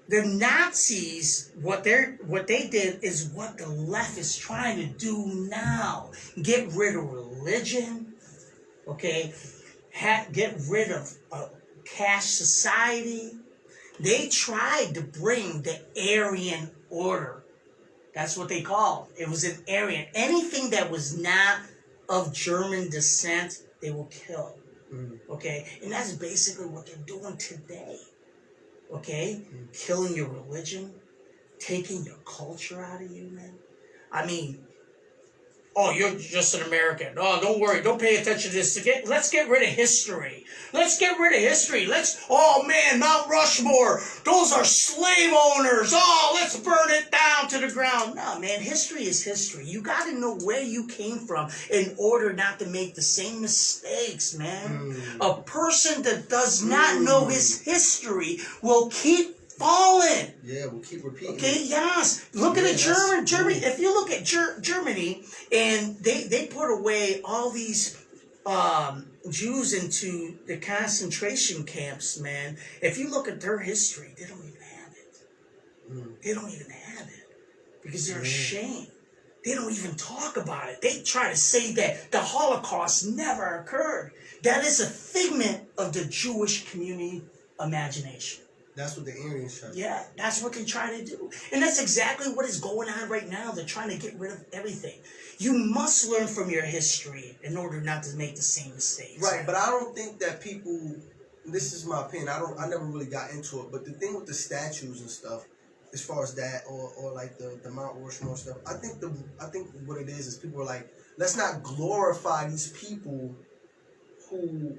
The Nazis, what they did is what the left is trying to do now. Get rid of religion, okay? Get rid of caste society. They tried to bring the Aryan order. That's what they called. It was an Aryan. Anything that was not of German descent, they will kill. Okay? And that's basically what they're doing today. Okay? Killing your religion, taking your culture out of you, man. I mean, oh, you're just an American. Oh, don't worry. Don't pay attention to this. Let's get rid of history. Let's get rid of history. Oh man, Mount Rushmore. Those are slave owners. Oh, let's burn it down to the ground. No, man, history is history. You got to know where you came from in order not to make the same mistakes, man. A person that does not know his history will keep falling. Yeah, we'll keep repeating. Okay, yes. Look at Germany. If you look at Germany, and they put away all these Jews into the concentration camps, man. If you look at their history, they don't even have it. They don't even have it because they're ashamed. They don't even talk about it. They try to say that the Holocaust never occurred. That is a figment of the Jewish community imagination. That's what the Aryans try. Yeah, that's what they try to do. And that's exactly what is going on right now. They're trying to get rid of everything. You must learn from your history in order not to make the same mistakes. Right, but I don't think that people, this is my opinion, I never really got into it, but the thing with the statues and stuff, as far as that, or like the Mount Rushmore stuff. I think what it is people are like, let's not glorify these people who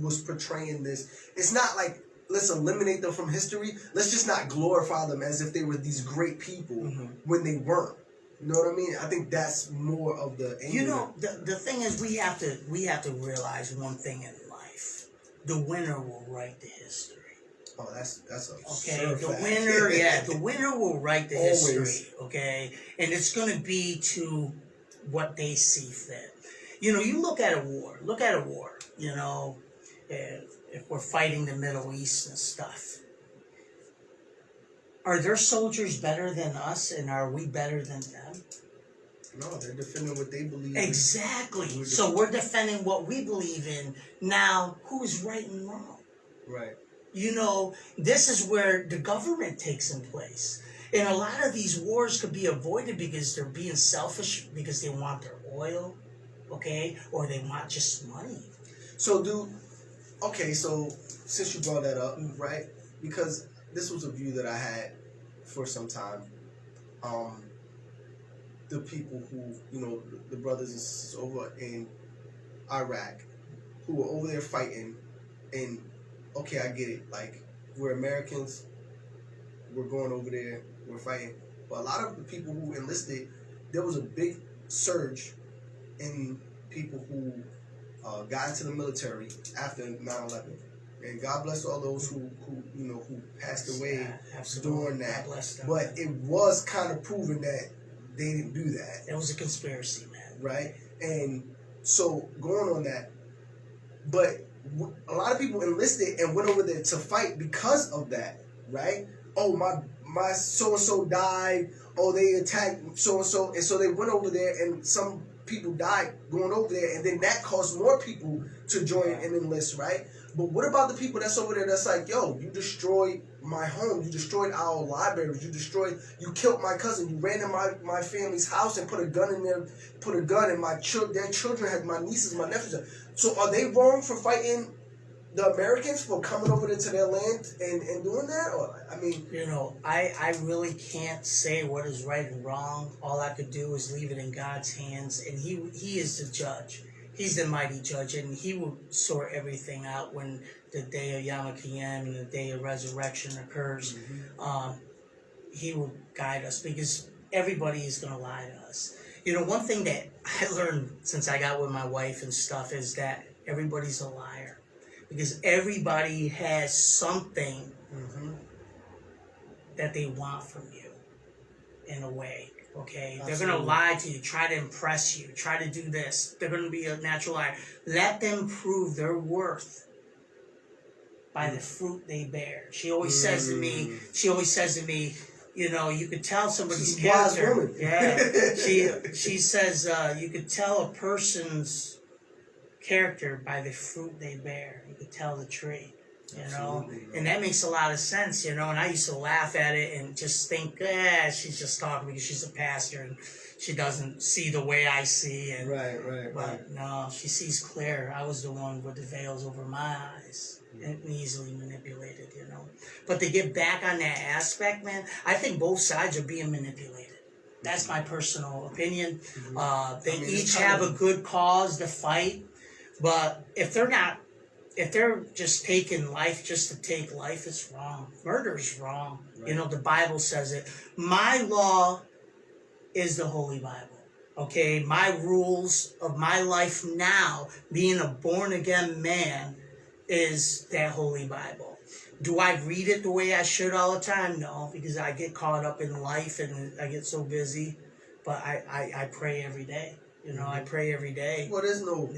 was portraying this. It's not like let's eliminate them from history. Let's just not glorify them as if they were these great people when they weren't. You know what I mean? I think that's more of the anger. You know, the thing is, we have to realize one thing in life: the winner will write the history. Oh, that's a okay. Sure the fact. winner, the winner will write the Always. history. Okay, and it's going to be to what they see fit. You know, you look at a war. You know, if we're fighting the Middle East and stuff, are their soldiers better than us, and are we better than them? No, they're defending what they believe Exactly. in. So we're defending what we believe in. Now, who's right and wrong? Right. You know, this is where the government takes in place. And a lot of these wars could be avoided because they're being selfish, because they want their oil, okay? Or they want just money. So, so since you brought that up, right? Because this was a view that I had for some time. The people who, you know, the brothers and sisters over in Iraq who were over there fighting, and okay, I get it. Like, we're Americans, we're going over there, we're fighting. But a lot of the people who enlisted, there was a big surge in people who got into the military after 9/11. And God bless all those who passed away during that. But it was kind of proven that they didn't do that. It was a conspiracy, man. Right? And so, going on that, but a lot of people enlisted and went over there to fight because of that, right? Oh, my so-and-so died. Oh, they attacked so-and-so. And so they went over there, and some people died going over there, and then that caused more people to join and enlist, right? But what about the people that's over there that's like, yo, you destroyed my home, you destroyed our libraries, you killed my cousin, you ran in my family's house and put a gun in there, and their children had, my nieces, my nephews. So are they wrong for fighting the Americans for coming over to their land and doing that? Or, I mean, you know, I really can't say what is right and wrong. All I could do is leave it in God's hands, and He is the judge. He's the mighty judge, and He will sort everything out when the day of Yom Kippur and the day of resurrection occurs. He will guide us, because everybody is going to lie to us. You know, one thing that I learned since I got with my wife and stuff is that everybody's a liar. Because everybody has something that they want from you, in a way. Okay, absolutely. They're gonna lie to you, try to impress you, try to do this. They're gonna be a natural liar. Let them prove their worth by the fruit they bear. She always says to me, you know, you could tell somebody's character. Yeah, she says you could tell a person's character by the fruit they bear. You could tell the tree. You know, and that makes a lot of sense, you know, and I used to laugh at it and just think, she's just talking because she's a pastor and she doesn't see the way I see. And, but no, she sees clear. I was the one with the veils over my eyes and easily manipulated, you know. But to get back on that aspect, man, I think both sides are being manipulated. That's my personal opinion. They each have a good cause to fight, but if they're just taking life just to take life, it's wrong. Murder is wrong. Right. You know, the Bible says it. My law is the Holy Bible. Okay? My rules of my life now, being a born-again man, is that Holy Bible. Do I read it the way I should all the time? No, because I get caught up in life and I get so busy. But I pray every day. You know, I pray every day. Well, there's no...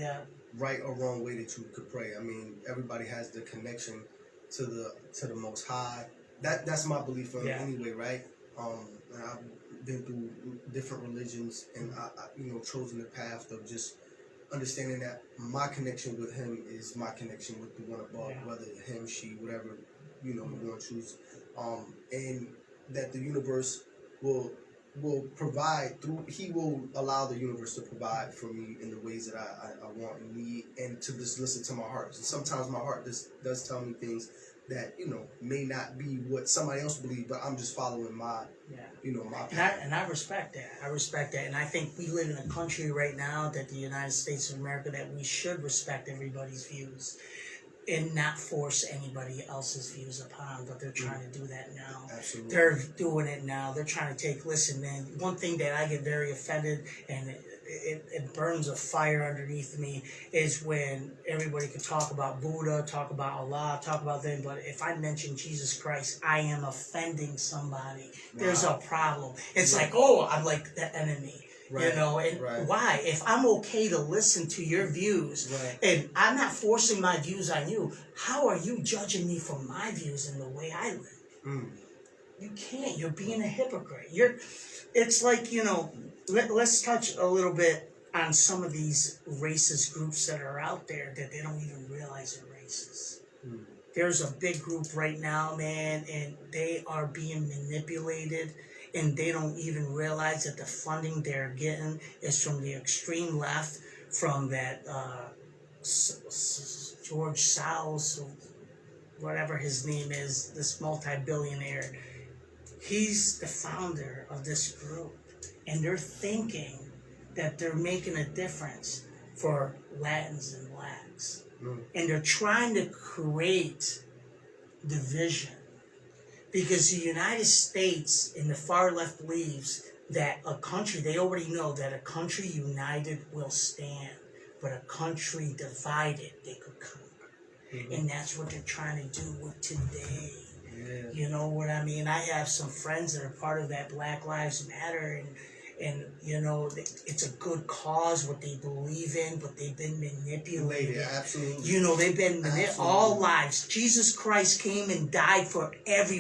right or wrong way that you could pray. I mean, everybody has the connection to the Most High. That's my belief on it anyway, right? And I've been through different religions, and I chosen the path of just understanding that my connection with Him is my connection with the one above, whether him, she, whatever we want to choose, and that the universe will provide through. He will allow the universe to provide for me in the ways that I want and need, and to just listen to my heart. And sometimes my heart does tell me things that, you know, may not be what somebody else believes, but I'm just following my, you know, my path. And I respect that. I respect that. And I think we live in a country right now, that the United States of America, that we should respect everybody's views and not force anybody else's views upon, but they're trying to do that now. Absolutely. They're doing it now. They're trying to listen, man, one thing that I get very offended, and it burns a fire underneath me, is when everybody could talk about Buddha, talk about Allah, talk about them, but if I mention Jesus Christ, I am offending somebody. There's a problem. It's like, oh, I'm like the enemy. Right. You know, and why? If I'm okay to listen to your views, and I'm not forcing my views on you, how are you judging me for my views and the way I live? You can't. You're being a hypocrite. It's like, you know, let's touch a little bit on some of these racist groups that are out there that they don't even realize are racist. There's a big group right now, man, and they are being manipulated, and they don't even realize that the funding they're getting is from the extreme left, from that George Soros, whatever his name is, this multi-billionaire. He's the founder of this group, and they're thinking that they're making a difference for Latins and Blacks. And they're trying to create division, because the United States and the far left believes that a country, they already know that a country united will stand, but a country divided, they could conquer. And that's what they're trying to do with today. You know what I mean? I have some friends that are part of that Black Lives Matter, and you know, it's a good cause, what they believe in, but they've been manipulated. Absolutely. You know, they've been all lives. Jesus Christ came and died for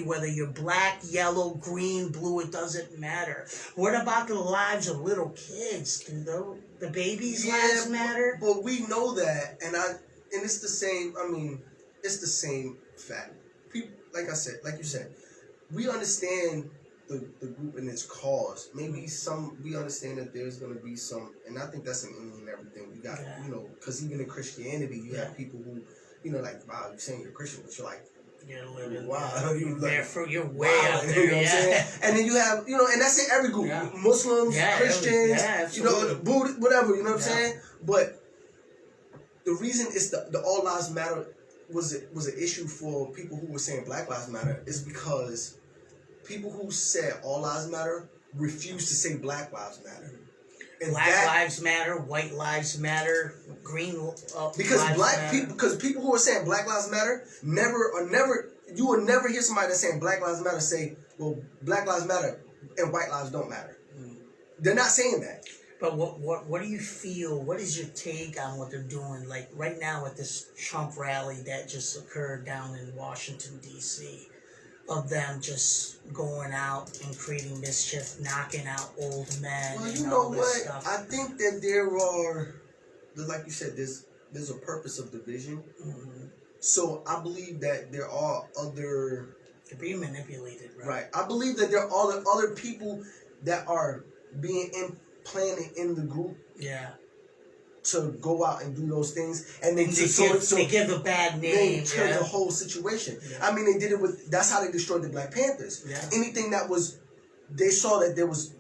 whether you're black, yellow, green, blue, it doesn't matter. What about the lives of little kids? Do the babies' lives matter? But we know that, and it's the same. I mean, it's the same fact. People, like you said, we understand the group and its cause. Maybe we understand that there's going to be some, and I think that's in England and everything. We got, you know, because even in Christianity, you have people who, you know, like, wow, you're saying you're Christian, but you're like, wow, you're way out there. You know what I'm saying? And then you have, you know, and that's in every group. Muslims, Christians, you know, Buddha, whatever, you know what I'm saying? But the reason it's the All Lives Matter was an issue for people who were saying Black Lives Matter is because people who said All Lives Matter refused to say Black Lives Matter. And Black Lives Matter, White Lives Matter, Green because Lives Matter. Because people who are saying Black Lives Matter you will never hear somebody that's saying Black Lives Matter say, well, Black Lives Matter and white lives don't matter. They're not saying that. But what do you feel? What is your take on what they're doing? Like right now with this Trump rally that just occurred down in Washington, D.C., of them just going out and creating mischief, knocking out old men. Well, and you all know this what? stuff. I think that there are, like you said, there's a purpose of division. So I believe that there are other. They're being manipulated, right? Right. I believe that there are other people that are being implanted in the group. Yeah. To go out and do those things, and then they give a bad name to the whole situation. Yeah. I mean, they did it with. That's how they destroyed the Black Panthers. Yeah. Anything that was, they saw that there was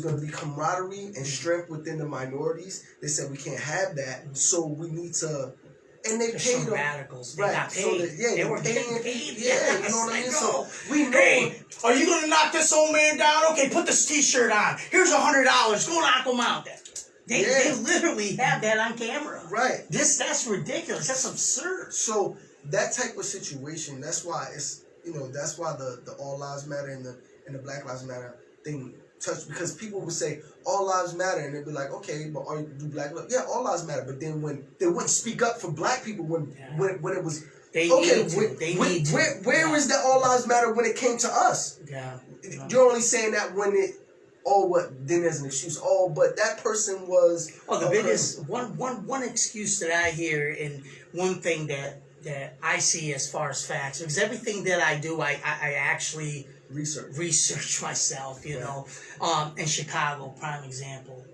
going to be camaraderie and strength within the minorities. They said we can't have that, so we need to. And they paid them. Radicals. They right. got paid. So they were getting paid. Yeah, you know what I mean? So we know. Hey, are you gonna knock this old man down? Okay, put this T-shirt on. Here's $100. Go knock him out. They literally have that on camera. Right. That's ridiculous. That's absurd. So that type of situation, that's why it's, you know, that's why the All Lives Matter and the Black Lives Matter thing touched, because people would say All Lives Matter and they'd be like, okay, but do Black lives? Yeah, all lives matter. But then when they wouldn't speak up for Black people when it was they okay, need to. Where is the All Lives Matter when it came to us? Yeah. You're only saying that when it. Oh, what? Then there's an excuse. Oh, but that person was. Oh, the biggest one excuse that I hear, and one thing that I see as far as facts, because everything that I do, I actually research myself. You know, in Chicago, prime example,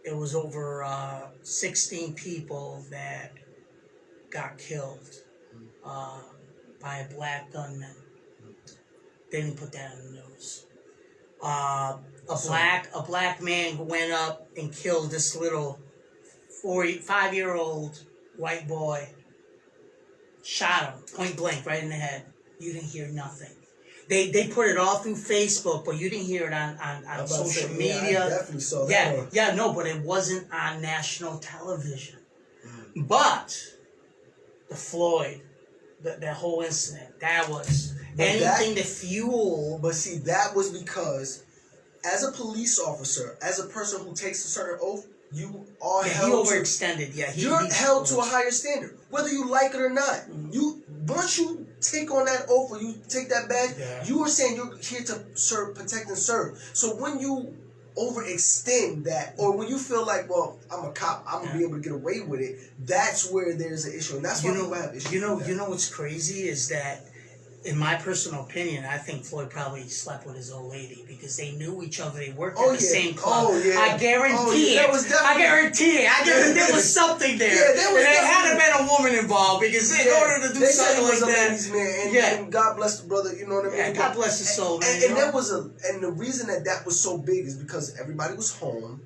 it was over 16 people that got killed. by a black gunman. They didn't put that in the news. A black man went up and killed this little 5-year-old white boy. Shot him point blank right in the head. You didn't hear nothing. They put it all through Facebook, but you didn't hear it on social media. Yeah, I definitely saw that. Yeah, no, but it wasn't on national television. But the Floyd, that whole incident, that was anything to fuel. But see, that was because as a police officer, as a person who takes a certain oath, you are held he overextended. You're held to a higher standard, whether you like it or not. Once you take on that oath or you take that badge, you are saying you're here to serve, protect, and serve. So when you overextend that, or when you feel like, well, I'm a cop, I'm gonna be able to get away with it, that's where there's an issue, and that's why people have issues. You know what's crazy is that, in my personal opinion, I think Floyd probably slept with his old lady because they knew each other. They worked at the same club. I guarantee it. There was something there. Yeah, there had to been a woman involved because in order to do something like that. And God bless the brother. You know what I mean? Yeah, God bless his soul. And there was and the reason that was so big is because everybody was home.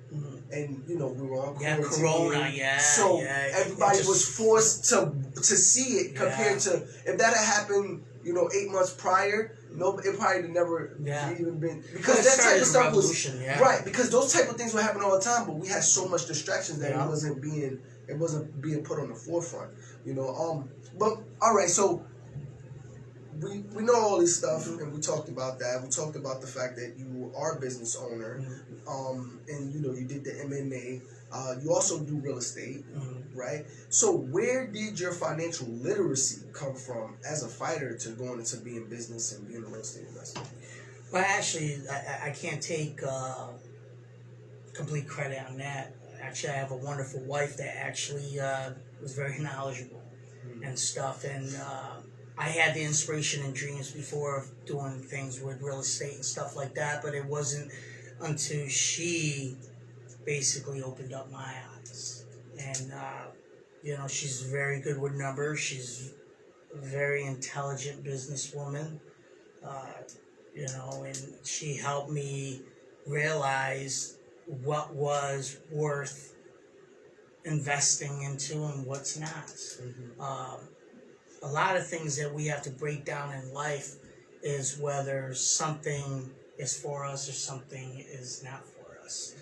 And we were on quarantine. Corona, So everybody was forced to see it compared to if that had happened 8 months prior, it probably never even been, because that type of stuff was right, because those type of things were happening all the time, but we had so much distractions that it wasn't being put on the forefront, But all right, so we know all this stuff, and we talked about that. We talked about the fact that you are a business owner, and you did the MMA. You also do real estate, right? So where did your financial literacy come from as a fighter to going into being business and being a real estate investor? Well, actually, I can't take complete credit on that. Actually, I have a wonderful wife that actually was very knowledgeable and stuff, and I had the inspiration and dreams before of doing things with real estate and stuff like that, but it wasn't until she basically opened up my eyes. And, she's very good with numbers. She's a very intelligent businesswoman, and she helped me realize what was worth investing into and what's not. A lot of things that we have to break down in life is whether something is for us or something is not for us.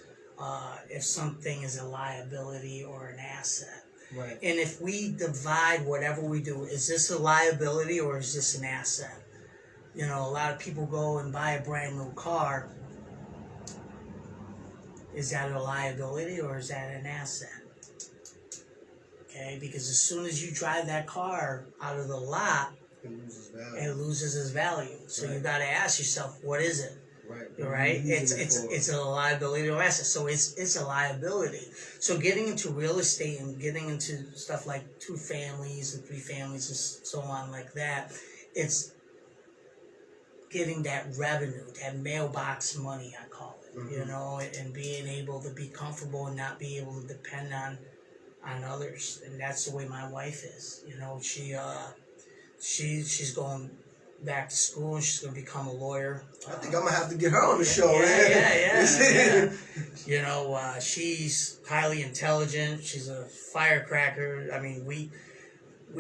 If something is a liability or an asset. Right. And if we divide whatever we do, is this a liability or is this an asset? A lot of people go and buy a brand new car. Is that a liability or is that an asset? Okay, because as soon as you drive that car out of the lot, it loses its value. So you got to ask yourself, what is it? Right? It's a liability or asset. So it's a liability. So getting into real estate and getting into stuff like 2 families and 3 families and so on like that, it's getting that revenue, that mailbox money, I call it, and being able to be comfortable and not be able to depend on others. And that's the way my wife is. She's going back to school and she's going to become a lawyer. I think I'm going to have to get her on the show. Yeah. She's highly intelligent. She's a firecracker. I mean, we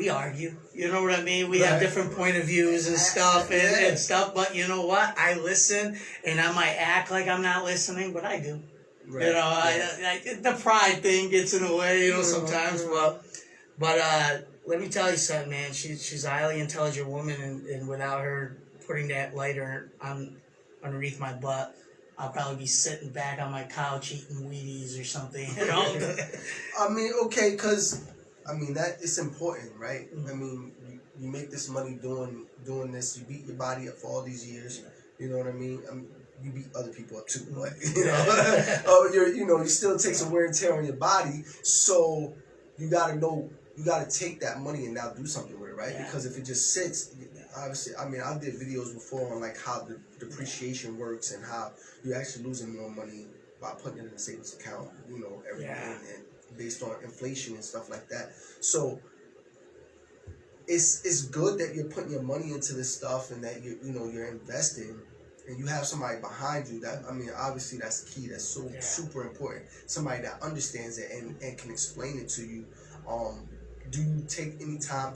argue. You know what I mean? We have different point of views and stuff and stuff. But you know what? I listen, and I might act like I'm not listening, but I do. Right. I the pride thing gets in the way, sometimes. But let me tell you something, man. She's a highly intelligent woman, and without her putting that lighter on underneath my butt, I'll probably be sitting back on my couch eating Wheaties or something. I mean, okay, because that it's important, right? I mean, you make this money doing this. You beat your body up for all these years. You know what I mean? You beat other people up too, but you still take some wear and tear on your body. So you gotta know. You got to take that money and now do something with it, right? Yeah. Because if it just sits, obviously, I did videos before on like how the depreciation works and how you're actually losing more money by putting it in a savings account, every day, and based on inflation and stuff like that. So it's good that you're putting your money into this stuff and that you're investing and you have somebody behind you. That, I mean, obviously that's key. That's super important. Somebody that understands it and can explain it to you. Do you take any time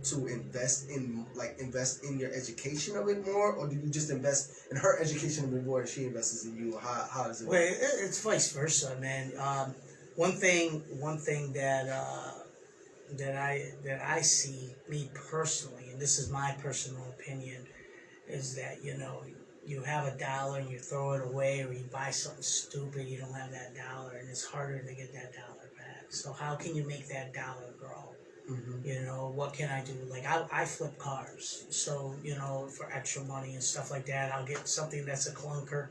to invest in your education of it more, or do you just invest in her education of it more and she invests in you? How does it work? Well, it's vice versa, man. One thing that I see, me personally, and this is my personal opinion, is that you have $1 and you throw it away, or you buy something stupid, you don't have that $1, and it's harder to get that $1 back. So how can you make that $1 grow? Mm-hmm. What can I do? Like I flip cars, so for extra money and stuff like that, I'll get something that's a clunker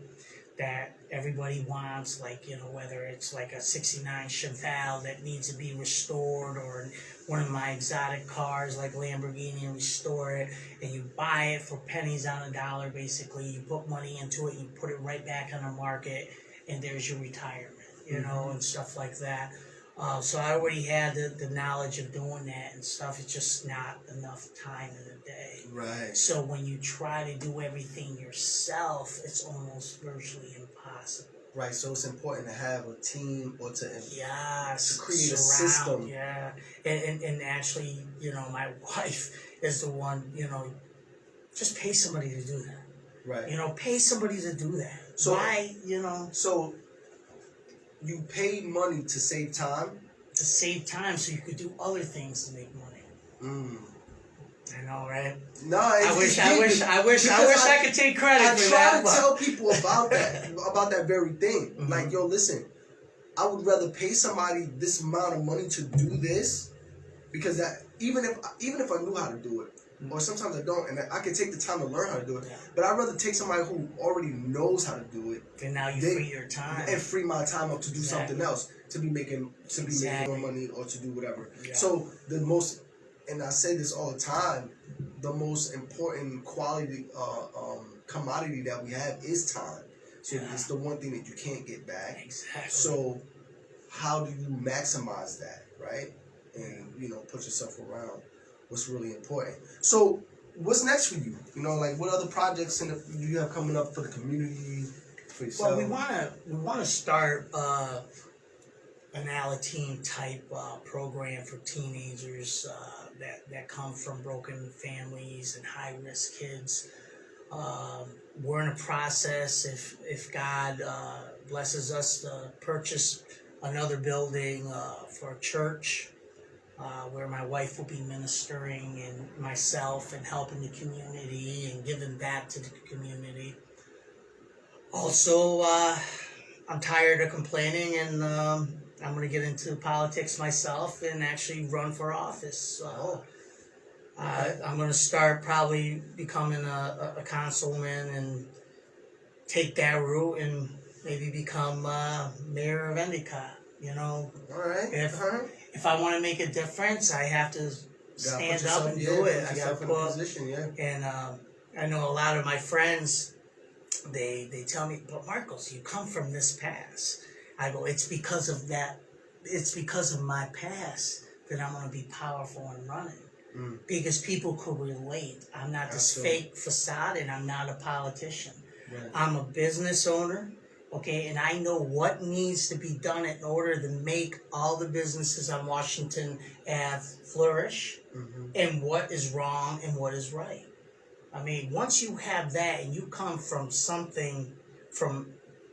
that everybody wants, like whether it's like a '69 Chevelle that needs to be restored, or one of my exotic cars like Lamborghini, and restore it, and you buy it for pennies on a dollar. Basically, you put money into it, and you put it right back on the market, and there's your retirement, and stuff like that. So I already had the knowledge of doing that and stuff. It's just not enough time in the day. Right. So when you try to do everything yourself, it's almost virtually impossible. Right. So it's important to have a team or to create a system. Yeah. And actually, my wife is the one, just pay somebody to do that. Right. Pay somebody to do that. So why, So you paid money to save time? To save time so you could do other things to make money. I know, right? No, I wish I could take credit for that. I try to tell people about that very thing. Mm-hmm. Like, yo, listen, I would rather pay somebody this amount of money to do this, because that even if I knew how to do it, or sometimes I don't, and I can take the time to learn how to do it. Yeah. But I'd rather take somebody who already knows how to do it. And now you free your time. And free my time up to do something else, to be making more money or to do whatever. Yeah. So and I say this all the time, the most important quality commodity that we have is time. So it's the one thing that you can't get back. Exactly. So how do you maximize that, right? And put yourself around what's really important. So what's next for you? What other projects do you have coming up for the community, for yourself? Well, we want to start an Alateen type program for teenagers that come from broken families and high risk kids. We're in a process, if God blesses us, to purchase another building for a church. Where my wife will be ministering, and myself, and helping the community and giving back to the community. Also, I'm tired of complaining, and I'm going to get into politics myself and actually run for office. I'm going to start probably becoming a councilman and take that route and maybe become mayor of Endicott. All right. If I want to make a difference, I have to stand up and do it. I got to put position, And I know a lot of my friends, they tell me, but Marcos, you come from this past. I go, it's because of that. It's because of my past that I'm going to be powerful and running. Because people could relate. I'm not this fake facade, and I'm not a politician. Right. I'm a business owner. Okay, and I know what needs to be done in order to make all the businesses on Washington Ave flourish, and what is wrong and what is right. I mean, once you have that and you come from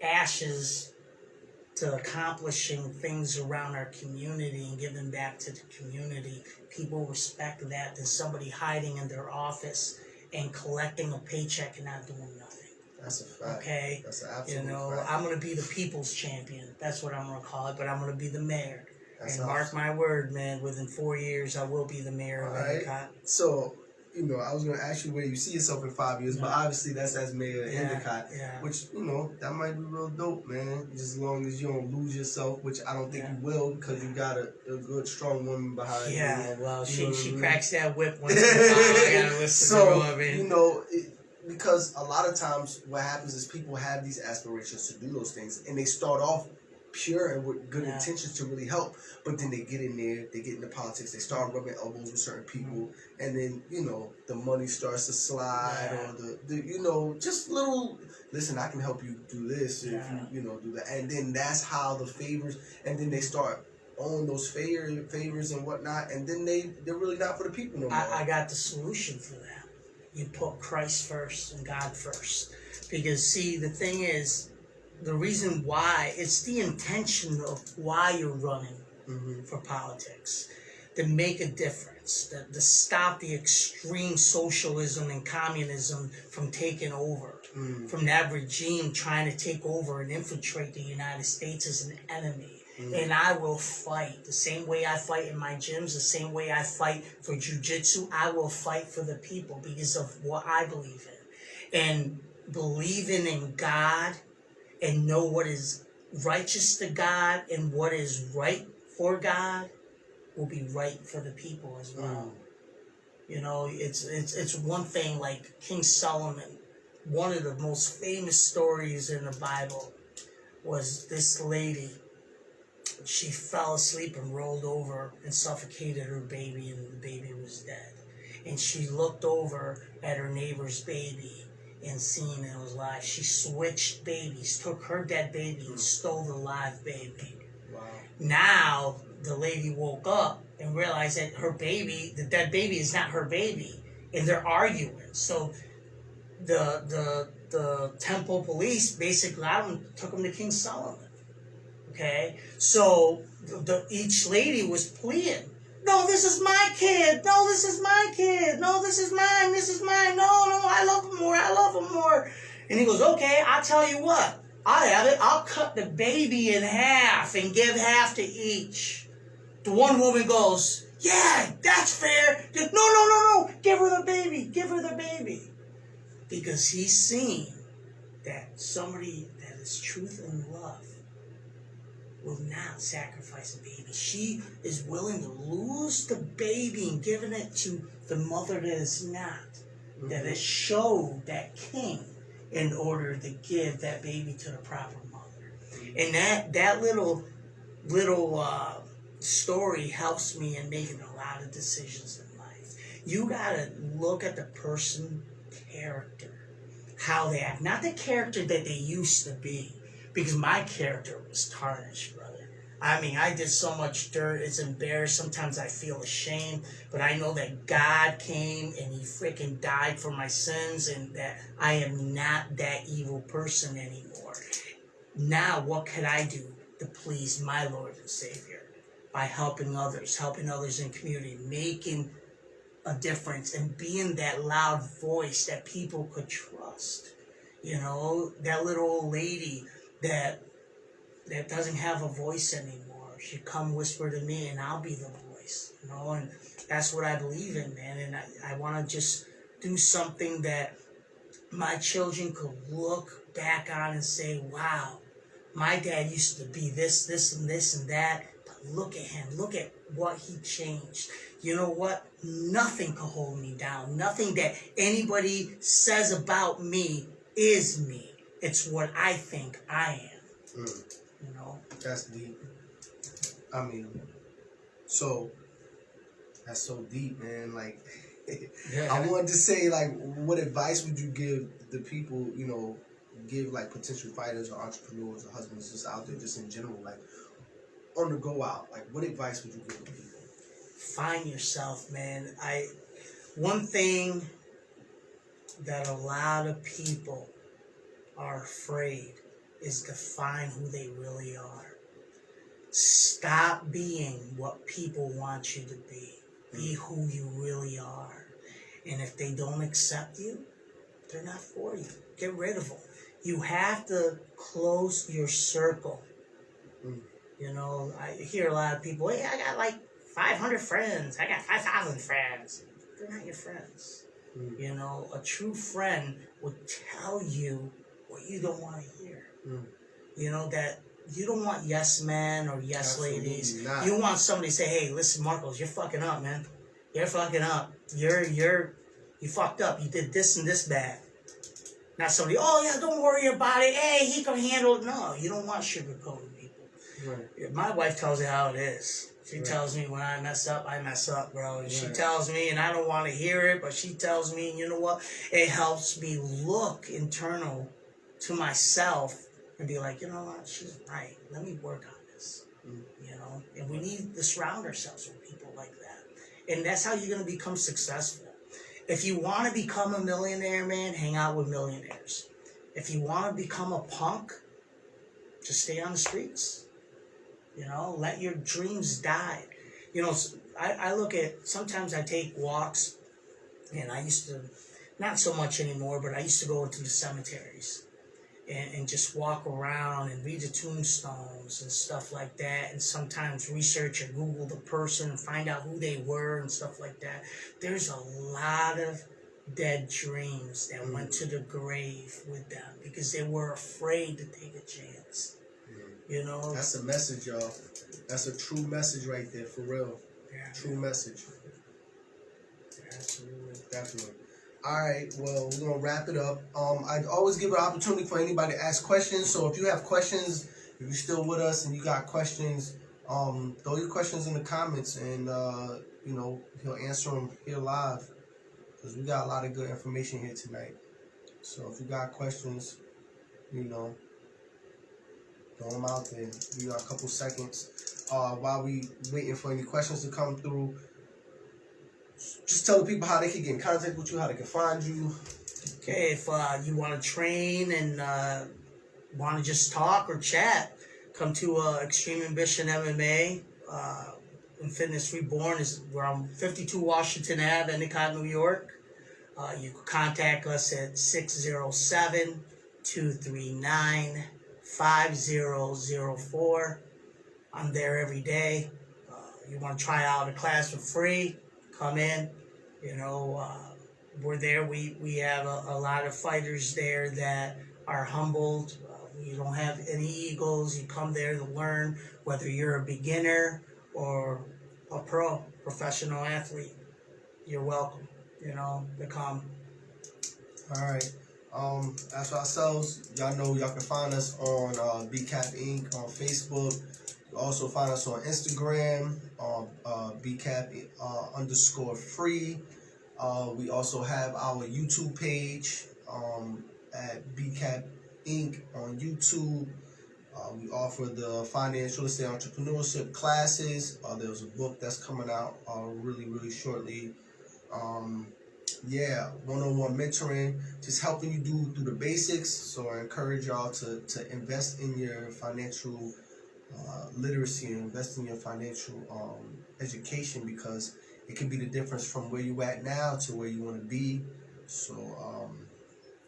ashes to accomplishing things around our community and giving back to the community, people respect that than somebody hiding in their office and collecting a paycheck and not doing nothing. That's a fact. Okay? That's an absolute fact. I'm going to be the people's champion. That's what I'm going to call it, but I'm going to be the mayor. That's and mark my word, man, within 4 years, I will be the mayor of Endicott. So, I was going to ask you where you see yourself in 5 years, but obviously that's as mayor of Endicott, which, that might be real dope, man. Just as long as you don't lose yourself, which I don't think you will, because you got a good, strong woman behind you. Yeah, well, she cracks that whip once in a while. I got to listen to her, man. Because a lot of times what happens is people have these aspirations to do those things, and they start off pure and with good Yeah. intentions to really help, but then they get in there, they get into politics, they start rubbing elbows with certain people, and then the money starts to slide, Yeah. or the just little. Listen, I can help you do this if you do that, and then that's how the favors, and then they start on those favors and whatnot, and then they're really not for the people no more. I got the solution for that. You put Christ first and God first. Because, see, the thing is, the reason why, it's the intention of why you're running for politics. To make a difference. To stop the extreme socialism and communism from taking over. From that regime trying to take over and infiltrate the United States as an enemy. And I will fight the same way I fight in my gyms, the same way I fight for jiu-jitsu. I will fight for the people because of what I believe in. And believing in God and know what is righteous to God and what is right for God will be right for the people as well. It's one thing, like King Solomon. One of the most famous stories in the Bible was this lady. She fell asleep and rolled over and suffocated her baby, and the baby was dead. And she looked over at her neighbor's baby and seen it was live. She switched babies, took her dead baby and stole the live baby. Wow. Now the lady woke up and realized that her baby, the dead baby, is not her baby, and they're arguing. So the temple police basically took him to King Solomon. Okay, so each lady was pleading, no, this is my kid. No, this is my kid. No, this is mine. This is mine. No, I love him more. I love him more. And he goes, okay, I'll tell you what. I have it. I'll cut the baby in half and give half to each. The one woman goes, yeah, that's fair. No. Give her the baby. Give her the baby. Because he's seen that somebody that is truth and love will not sacrifice a baby. She is willing to lose the baby and giving it to the mother that is not. That has showed that king in order to give that baby to the proper mother. And that little story helps me in making a lot of decisions in life. You gotta look at the person character, how they act, not the character that they used to be. Because my character was tarnished, brother. I mean, I did so much dirt, it's embarrassed. Sometimes I feel ashamed. But I know that God came and he freaking died for my sins and that I am not that evil person anymore. Now, what could I do to please my Lord and Savior? By helping others in community, making a difference and being that loud voice that people could trust. That little old lady that doesn't have a voice anymore. She come whisper to me and I'll be the voice, and that's what I believe in, man. And I want to just do something that my children could look back on and say, wow, my dad used to be this and this and that, but look at him, look at what he changed. You know what? Nothing could hold me down. Nothing that anybody says about me is me. It's what I think I am. That's deep. I mean, so that's so deep, man. Like, I wanted to say, like, what advice would you give the people, give like potential fighters or entrepreneurs or husbands just out there, just in general, like on the go out? Like, what advice would you give the people? Find yourself, man. One thing that a lot of people are afraid is to find who they really are. Stop being what people want you to be. Be who you really are. And if they don't accept you, they're not for you. Get rid of them. You have to close your circle. I hear a lot of people, hey, I got like 500 friends. I got 5,000 friends. They're not your friends. A true friend would tell you what you don't want to hear. That you don't want yes men or yes ladies. Not. You want somebody to say, hey, listen, Marcos, you're fucking up, man. You're fucking up. You fucked up. You did this and this bad. Not somebody, oh yeah, don't worry about it. Hey, he can handle it. No, you don't want sugarcoating people. Right. My wife tells me how it is. She tells me when I mess up, bro. And she tells me, and I don't want to hear it, but she tells me, and you know what? It helps me look internal to myself and be like, you know what? She's right. Let me work on this. You know? And we need to surround ourselves with people like that. And that's how you're going to become successful. If you want to become a millionaire, man, hang out with millionaires. If you want to become a punk, just stay on the streets. You know, let your dreams die. You know, I look at, sometimes I take walks, and I used to, not so much anymore, but I used to go into the cemeteries and just walk around and read the tombstones and stuff like that, and sometimes research or Google the person and find out who they were and stuff like that. There's a lot of dead dreams that went to the grave with them because they were afraid to take a chance. You know, that's a message, y'all. That's a true message right there, for real. Yeah. True message. Absolutely. Definitely. All right, well, we're gonna wrap it up. I always give an opportunity for anybody to ask questions. So if you have questions, if you're still with us and you got questions, throw your questions in the comments, and you know, he'll answer them here live, because we got a lot of good information here tonight. So if you got questions, you know, throw them out there. We got a couple seconds while we waiting for any questions to come through. Just tell the people how they can get in contact with you, how they can find you. Okay, if you want to train and want to just talk or chat, come to Extreme Ambition MMA and Fitness Reborn. We're on 52 Washington Ave, Endicott, New York. You can contact us at 607-239-5004. I'm there every day. You want to try out a class for free, come in. You know, we're there. We have a lot of fighters there that are humbled. We don't have any egos. You come there to learn, whether you're a beginner or a professional athlete. You're welcome, you know, to come. All right. As for ourselves, y'all know y'all can find us on BCAP Inc. on Facebook. You also find us on Instagram on BCAP _free. We also have our YouTube page at BCAP Inc. on YouTube. We offer the financial estate entrepreneurship classes. There's a book that's coming out really shortly. Yeah, one-on-one mentoring, just helping you do through the basics. So I encourage y'all to invest in your financial literacy and invest in your financial education, because it can be the difference from where you at now to where you want to be. So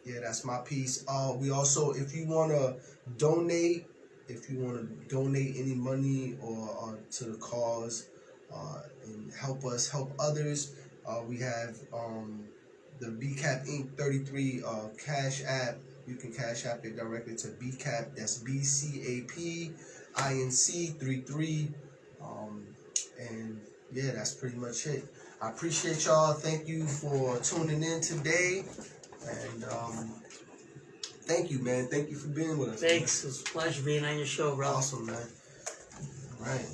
yeah, that's my piece. We also, if you want to donate any money or to the cause and help us help others, we have the BCAP Inc. 33 Cash App. You can Cash App it directly to BCAP. That's BCAP INC 33. And yeah, that's pretty much it. I appreciate y'all. Thank you for tuning in today. And thank you, man. Thank you for being with us. Thanks. Man. It was a pleasure being on your show, bro. Awesome, man. All right.